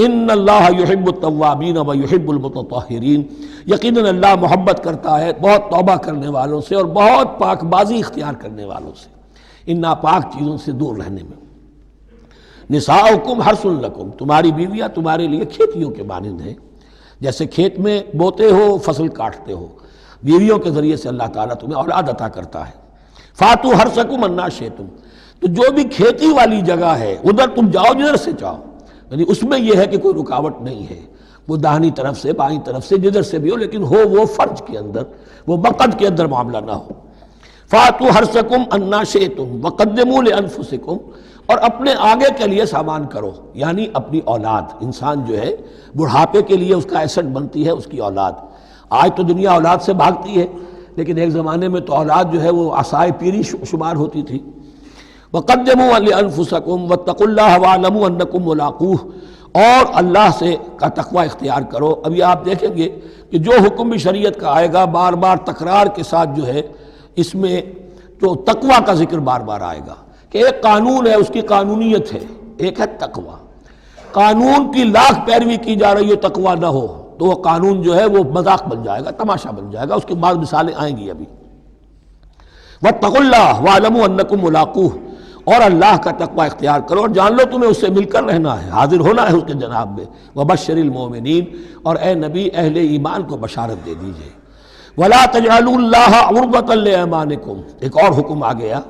ان اللہ یحب التوابین و یحب المتطہرین، یقیناً اللہ محبت کرتا ہے بہت توبہ کرنے والوں سے اور بہت پاک بازی اختیار کرنے والوں سے۔ ان ناپاک چیزوں سے دور رہنے میں۔ نساؤکم حرث لکم، تمہاری بیویاں تمہارے لیے کھیتیوں کے مانند ہیں، جیسے کھیت میں بوتے ہو فصل کاٹتے ہو، بیویوں کے ذریعے سے اللہ تعالیٰ تمہیں اولاد عطا کرتا ہے۔ فاتو حرثکم انا شئتم، تو جو بھی کھیتی والی جگہ ہے ادھر تم جاؤ جدھر سے چاہو، یعنی اس میں یہ ہے کہ کوئی رکاوٹ نہیں ہے، وہ داہنی طرف سے بائیں طرف سے جدھر سے بھی ہو، لیکن ہو وہ فرج کے اندر، وہ مقد کے اندر معاملہ نہ ہو۔ فاتو حرثکم انا شئتم وقدموا لانفسکم، اور اپنے آگے کے لیے سامان کرو، یعنی اپنی اولاد۔ انسان جو ہے بڑھاپے کے لیے اس کا ایسٹ بنتی ہے اس کی اولاد۔ آج تو دنیا اولاد سے بھاگتی ہے، لیکن ایک زمانے میں تو اولاد جو ہے وہ عصائے پیری شمار ہوتی تھی۔ وقدموا لانفسکم واتقوا اللہ واعلموا انکم ملاقوہ، اور اللہ سے کا تقوی اختیار کرو۔ ابھی آپ دیکھیں گے کہ جو حکم بھی شریعت کا آئے گا بار بار تکرار کے ساتھ جو ہے اس میں جو تقوی کا ذکر بار بار آئے گا، کہ ایک قانون ہے اس کی قانونیت ہے، ایک ہے تقوی۔ قانون کی لاکھ پیروی کی جا رہی ہے، تقوی نہ ہو تو وہ قانون جو ہے وہ مذاق بن جائے گا، تماشا بن جائے گا۔ اس کے بعد مثالیں آئیں گی ابھی۔ واتقوا اللہ واعلموا انکم ملاقوہ، اور اللہ کا تقوی اختیار کرو اور جان لو تمہیں اس سے مل کر رہنا ہے، حاضر ہونا ہے اس کے جناب میں۔ وبشر المؤمنین، اور اے نبی اہل ایمان کو بشارت دے دیجئے۔ ولا تجعلوا اللہ عرضۃ لایمانکم، ایک اور حکم آ گیا،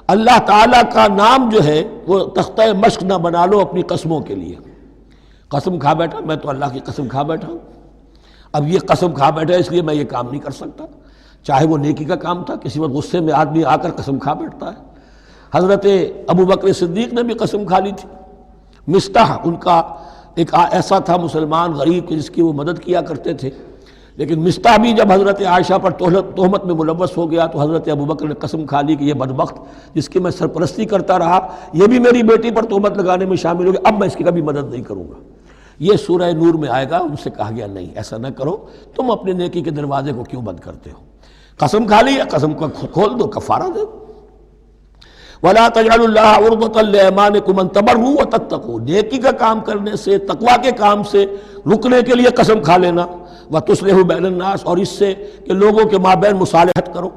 اللہ تعالیٰ کا نام جو ہے وہ تختہ مشق نہ بنا لو اپنی قسموں کے لیے۔ قسم کھا بیٹھا میں تو اللہ کی قسم کھا بیٹھا ہوں، اب یہ قسم کھا بیٹھا اس لیے میں یہ کام نہیں کر سکتا، چاہے وہ نیکی کا کام تھا۔ کسی وقت غصے میں آدمی آ کر قسم کھا بیٹھتا ہے۔ حضرت ابو بکر صدیق نے بھی قسم کھا لی تھی۔ مستح ان کا ایک ایسا تھا مسلمان غریب کہ جس کی وہ مدد کیا کرتے تھے، لیکن مستح بھی جب حضرت عائشہ پر تہمت میں ملوث ہو گیا تو حضرت ابو بکر نے قسم کھا لی کہ یہ بدبخت جس کی میں سرپرستی کرتا رہا یہ بھی میری بیٹی پر تہمت لگانے میں شامل ہو گیا، اب میں اس کی کبھی مدد نہیں کروں گا۔ یہ سورہ نور میں آئے گا، ان سے کہا گیا نہیں ایسا نہ کرو، تم اپنے نیکی کے دروازے کو کیوں بند کرتے ہو؟ قسم کھا لی، قسم کو کھول دو، کفارہ دے دو۔ وَلَا تَجْعَلُوا اللَّهَ عُرْضَةً لِأَيْمَانِكُمْ أَن تَبَرُّوا وَتَتَّقُوا، نیکی کا کام کرنے سے، تقوی کے کام سے رکنے کے لیے قسم کھا لینا۔ وَتُصْلِحُوا بَيْنَ النَّاسِ، اور اس سے کہ لوگوں کے مابین مصالحت کرو۔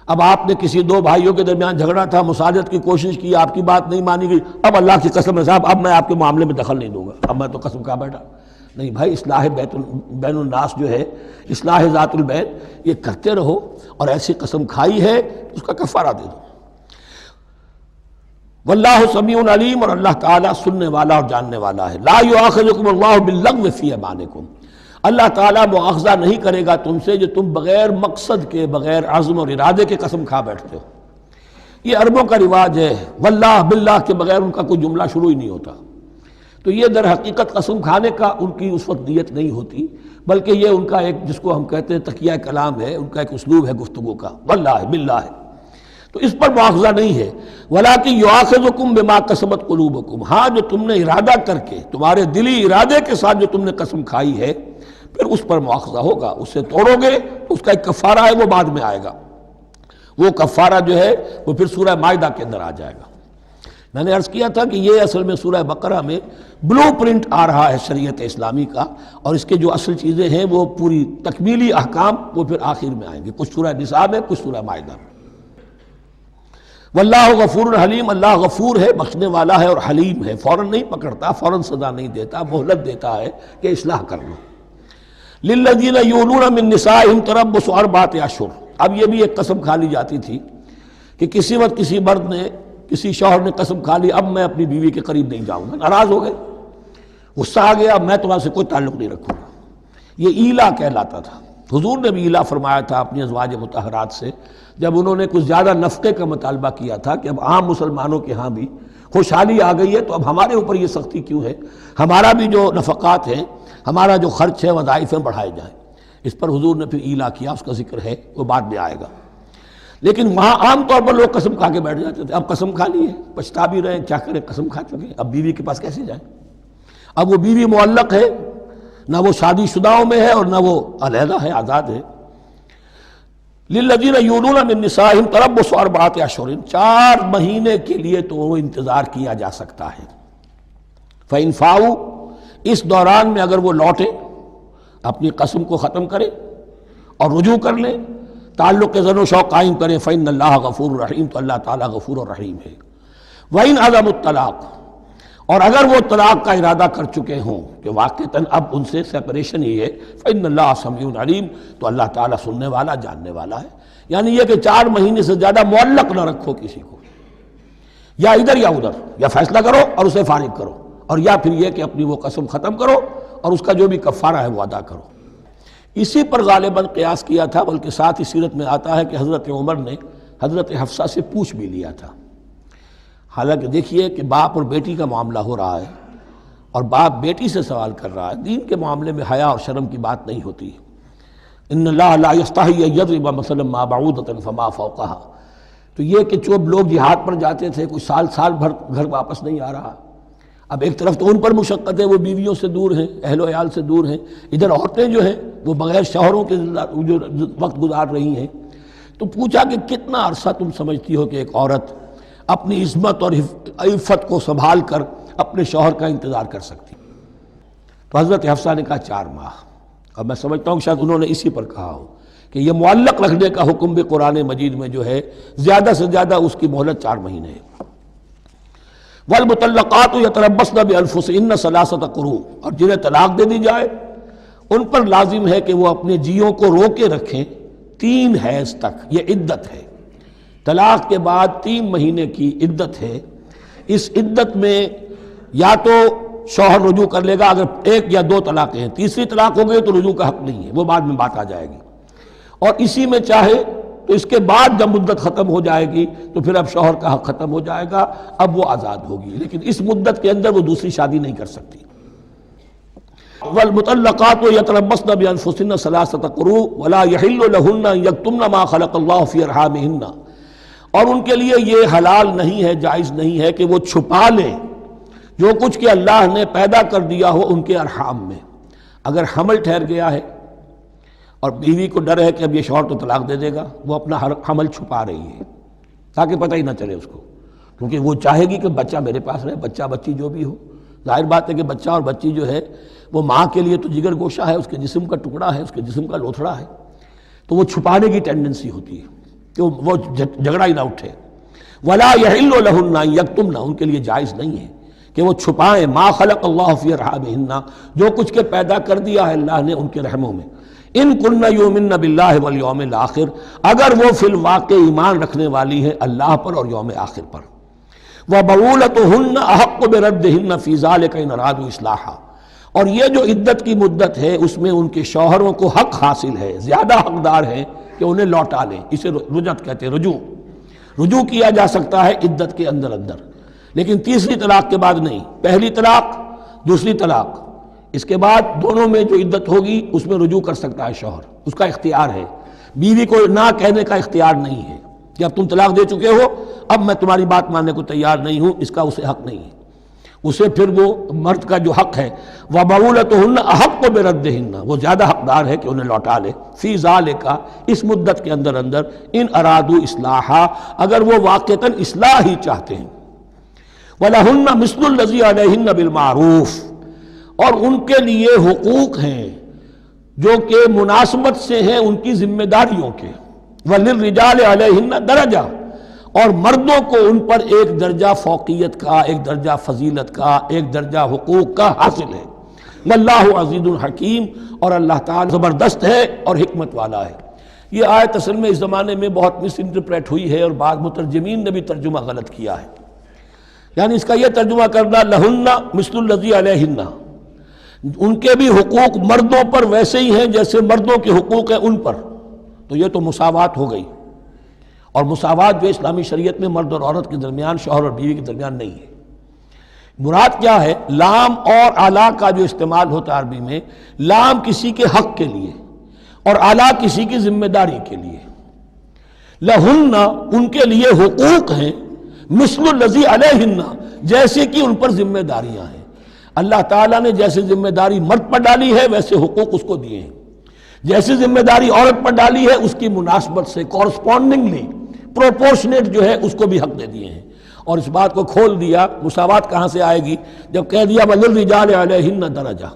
اب آپ نے کسی دو بھائیوں کے درمیان جھگڑا تھا، مصالحت کی کوشش کی، آپ کی بات نہیں مانی گئی، اب اللہ کی قسم ہے صاحب اب میں آپ کے معاملے میں دخل نہیں دوں گا، اب میں تو قسم کھا بیٹھا۔ نہیں بھائی، اصلاح بین الناس جو ہے، اصلاح ذات البین، یہ کرتے رہو، اور ایسی قسم کھائی ہے اس کا کفارہ دے دو۔ واللہ سمیع علیم، اور اللہ تعالیٰ سننے والا اور جاننے والا ہے۔ لا یؤاخذکم اللہ باللغو فی ایمانکم، اللہ تعالیٰ مؤاخذہ نہیں کرے گا تم سے جو تم بغیر مقصد کے، بغیر عزم اور ارادے کے قسم کھا بیٹھتے ہو۔ یہ عربوں کا رواج ہے، واللہ باللہ کے بغیر ان کا کوئی جملہ شروع ہی نہیں ہوتا۔ تو یہ در حقیقت قسم کھانے کا ان کی اس وقت نیت نہیں ہوتی، بلکہ یہ ان کا ایک جس کو ہم کہتے ہیں تقیہ کلام ہے، ان کا ایک اسلوب ہے گفتگو کا، واللہ باللہ، تو اس پر مؤاخذہ نہیں ہے۔ وَلَٰكِن يُؤَاخِذُكُم بِمَا كَسَبَتْ قُلُوبُكُم، ہاں جو تم نے ارادہ کر کے، تمہارے دلی ارادے کے ساتھ جو تم نے قسم کھائی ہے، پھر اس پر مؤاخذہ ہوگا۔ اسے توڑو گے تو اس کا ایک کفارہ ہے، وہ بعد میں آئے گا۔ وہ کفارہ جو ہے وہ پھر سورہ مائدہ کے اندر آ جائے گا۔ میں نے عرض کیا تھا کہ یہ اصل میں سورہ بقرہ میں بلو پرنٹ آ رہا ہے شریعت اسلامی کا، اور اس کے جو اصل چیزیں ہیں وہ پوری تکمیلی احکام وہ پھر آخر میں آئیں گے، کچھ سورہ نساء میں، کچھ سورہ مائدہ میں۔ واللہ غفور حلیم، اللہ غفور ہے، بخشنے والا ہے اور حلیم ہے، فوراً نہیں پکڑتا، فوراً سزا نہیں دیتا، مہلت دیتا ہے کہ اصلاح کر لو۔ للذین یولون من نسائہم تربص اربعۃ اشہر، اب یہ بھی ایک قسم کھا لی جاتی تھی کہ کسی وقت کسی مرد نے، کسی شوہر نے قسم کھا لی اب میں اپنی بیوی کے قریب نہیں جاؤں گا، ناراض ہو گئے، غصہ آ گیا، اب میں تمہارے سے کوئی تعلق نہیں رکھوں گا۔ یہ ایلا کہلاتا تھا۔ حضور نے بھی ایلا فرمایا تھا اپنی ازواج مطہرات سے جب انہوں نے کچھ زیادہ نفقے کا مطالبہ کیا تھا کہ اب عام مسلمانوں کے ہاں بھی خوشحالی آ گئی ہے تو اب ہمارے اوپر یہ سختی کیوں ہے، ہمارا بھی جو نفقات ہیں، ہمارا جو خرچ ہے، وظائف ہیں، بڑھائے جائیں۔ اس پر حضور نے پھر ایلا کیا، اس کا ذکر ہے، وہ بعد میں آئے گا۔ لیکن وہاں عام طور پر لوگ قسم کھا کے بیٹھ جاتے تھے، اب قسم کھا لی ہے، پچھتا بھی رہے، کیا کریں، قسم کھا چکے، اب بیوی کے پاس کیسے جائیں؟ اب وہ بیوی معلق ہے، نہ وہ شادی شداؤں میں ہے اور نہ وہ علیحدہ ہے، آزاد ہے۔ للذین یولون من نسائہم تربص اربعۃ اشہر، 4 مہینے کے لیے تو وہ انتظار کیا جا سکتا ہے۔ فإن فاؤوا، اس دوران میں اگر وہ لوٹیں، اپنی قسم کو ختم کریں اور رجوع کر لیں، تعلق زن و شوق قائم کریں فإن اللہ غفور رحیم، تو اللہ تعالیٰ غفور و رحیم ہے۔ وَإِنْ عَزَمُوا الطلاق، اور اگر وہ طلاق کا ارادہ کر چکے ہوں کہ واقعتاً اب ان سے سیپریشن ہی ہے، فإن اللہ سمیع علیم، تو اللہ تعالیٰ سننے والا جاننے والا ہے۔ یعنی یہ کہ 4 مہینے سے زیادہ معلق نہ رکھو کسی کو، یا ادھر یا ادھر، یا فیصلہ کرو اور اسے فارغ کرو، اور یا پھر یہ کہ اپنی وہ قسم ختم کرو اور اس کا جو بھی کفارہ ہے وہ ادا کرو۔ اسی پر غالباً قیاس کیا تھا، بلکہ ساتھ ہی سیرت میں آتا ہے کہ حضرت عمر نے حضرت حفصہ سے پوچھ بھی لیا تھا۔ حالانکہ دیکھیے کہ باپ اور بیٹی کا معاملہ ہو رہا ہے، اور باپ بیٹی سے سوال کر رہا ہے، دین کے معاملے میں حیا اور شرم کی بات نہیں ہوتی۔ ان اللہ لا یستحی ان یضرب مثلا ما بعوضۃ فما فوقها، تو یہ کہ جو لوگ جہاد پر جاتے تھے کوئی سال بھر گھر واپس نہیں آ رہا، اب ایک طرف تو ان پر مشقت ہے، وہ بیویوں سے دور ہیں، اہل و عیال سے دور ہیں، ادھر عورتیں جو ہیں وہ بغیر شوہروں کے جو وقت گزار رہی ہیں۔ تو پوچھا کہ کتنا عرصہ تم سمجھتی ہو کہ ایک عورت اپنی عصمت اور عفت کو سنبھال کر اپنے شوہر کا انتظار کر سکتی؟ تو حضرت حفصہ نے کہا 4 ماہ۔ اور میں سمجھتا ہوں شاید انہوں نے اسی پر کہا ہو کہ یہ معلق رکھنے کا حکم بھی قرآن مجید میں جو ہے زیادہ سے زیادہ اس کی مہلت 4 مہینے ہے۔ والمطلقات یتربصن بانفسهن 3 قروء، اور جنہیں طلاق دے دی جائے ان پر لازم ہے کہ وہ اپنے جیوں کو روکے رکھیں 3 حیض تک، یہ عدت ہے۔ طلاق کے بعد 3 مہینے کی عدت ہے۔ اس عدت میں یا تو شوہر رجوع کر لے گا، اگر 1 یا 2 طلاقیں ہیں، تیسری طلاق ہو گئی تو رجوع کا حق نہیں ہے، وہ بعد میں بات آ جائے گی، اور اسی میں چاہے تو اس کے بعد جب مدت ختم ہو جائے گی تو پھر اب شوہر کا حق ختم ہو جائے گا، اب وہ آزاد ہوگی، لیکن اس مدت کے اندر وہ دوسری شادی نہیں کر سکتی۔ والمطلقات یتربصن بانفسهن 3 قروء ولا يحل لهن ان يكتمن ما خلق الله في ارحامهن، اور ان کے لیے یہ حلال نہیں ہے، جائز نہیں ہے کہ وہ چھپا لیں جو کچھ کہ اللہ نے پیدا کر دیا ہو ان کے ارحام میں۔ اگر حمل ٹھہر گیا ہے اور بیوی کو ڈر ہے کہ اب یہ شوہر تو طلاق دے دے گا، وہ اپنا حمل چھپا رہی ہے تاکہ پتہ ہی نہ چلے اس کو، کیونکہ وہ چاہے گی کہ بچہ میرے پاس رہے، بچہ بچی جو بھی ہو۔ ظاہر بات ہے کہ بچہ اور بچی جو ہے وہ ماں کے لیے تو جگر گوشہ ہے، اس کے جسم کا ٹکڑا ہے، اس کے جسم کا لوتھڑا ہے، تو وہ چھپانے کی ٹینڈنسی ہوتی ہے کہ وہ جھگڑا ہی نہ اٹھے۔ ولا يحل لهن ان يكتمن، ان کے لیے جائز نہیں ہے کہ وہ چھپائیں ما خلق اللہ فی ارحامہن، جو کچھ کہ پیدا کر دیا ہے اللہ نے ان کے رحموں میں۔ ان کن یؤمن باللہ والیوم الآخر، اگر وہ فی الواقع ایمان رکھنے والی ہیں اللہ پر اور یوم آخر پر۔ وبعولتہن احق بردہن فی ذلک ان ارادوا اصلاحا، اور یہ جو عدت کی مدت ہے اس میں ان کے شوہروں کو حق حاصل ہے، زیادہ حقدار ہیں کہ انہیں لوٹا لیں، اسے رجعت کہتے ہیں، رجوع کیا جا سکتا ہے عدت کے اندر، لیکن تیسری طلاق کے بعد نہیں۔ پہلی طلاق، دوسری طلاق، اس کے بعد دونوں میں جو عدت ہوگی اس میں رجوع کر سکتا ہے شوہر، اس کا اختیار ہے۔ بیوی کو نہ کہنے کا اختیار نہیں ہے کہ اب تم طلاق دے چکے ہو، اب میں تمہاری بات ماننے کو تیار نہیں ہوں، اس کا اسے حق نہیں ہے۔ اسے پھر وہ مرد کا جو حق ہے وَبَعُولَتُهُنَّ أَحَقُّ بِرَدِّهِنَّ، وہ زیادہ حقدار ہے کہ انہیں لوٹا لے، فی ذالک، اس مدت کے اندر ان ارادوا اصلاحا، اگر وہ واقعتاً اصلاح ہی چاہتے ہیں۔ وَلَهُنَّ مِثْلُ الَّذِي عَلَيْهِنَّ بِالْمَعْرُوفِ، اور ان کے لیے حقوق ہیں جو کہ مناسبت سے ہیں ان کی ذمہ داریوں کے۔ وَلِلرِّجَالِ عَلَيْهِنَّ دَرَجَةٌ، اور مردوں کو ان پر ایک درجہ فوقیت کا، ایک درجہ فضیلت کا، ایک درجہ حقوق کا حاصل ہے۔ واللہ عزیز الحکیم، اور اللہ تعالی زبردست ہے اور حکمت والا ہے۔ یہ آیت اصل میں اس زمانے میں بہت مس انٹرپریٹ ہوئی ہے، اور بعض مترجمین نے بھی ترجمہ غلط کیا ہے۔ یعنی اس کا یہ ترجمہ کرنا لہن مثل الذی علیہن، ان کے بھی حقوق مردوں پر ویسے ہی ہیں جیسے مردوں کے حقوق ہیں ان پر، تو یہ تو مساوات ہو گئی، اور مساوات جو اسلامی شریعت میں مرد اور عورت کے درمیان، شوہر اور بیوی کے درمیان نہیں ہے۔ مراد کیا ہے؟ لام اور اعلیٰ کا جو استعمال ہوتا ہے عربی میں، لام کسی کے حق کے لیے اور اعلیٰ کسی کی ذمہ داری کے لیے۔ لہن، ان کے لیے حقوق ہیں، مثل الذی علیہن، جیسے کہ ان پر ذمہ داریاں ہیں۔ اللہ تعالیٰ نے جیسے ذمہ داری مرد پر ڈالی ہے ویسے حقوق اس کو دیے ہیں، جیسی ذمہ داری عورت پر ڈالی ہے اس کی مناسبت سے کورسپونڈنگلی پروپورشنیٹ جو ہے اس کو بھی حق دے دیے ہیں۔ اور اس بات کو کھول دیا، مساوات کہاں سے آئے گی؟ جب کہہ دیا وَلِلرِّجَالِ عَلَيْهِنَّ دَرَجَةٌ،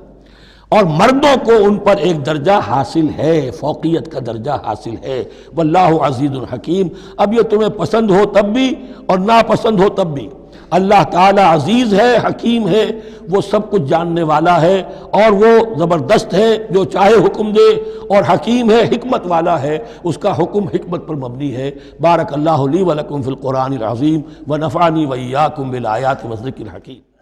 اور مردوں کو ان پر ایک درجہ حاصل ہے، فوقیت کا درجہ حاصل ہے۔ واللہ عزیز الحکیم۔ اب یہ تمہیں پسند ہو تب بھی اور ناپسند ہو تب بھی، اللہ تعالی عزیز ہے، حکیم ہے، وہ سب کچھ جاننے والا ہے، اور وہ زبردست ہے، جو چاہے حکم دے، اور حکیم ہے، حکمت والا ہے، اس کا حکم حکمت پر مبنی ہے۔ بارک اللہ لی ولکم فی القرآن العظیم ونفعنی وإیاکم بالآیات والذکر الحکیم۔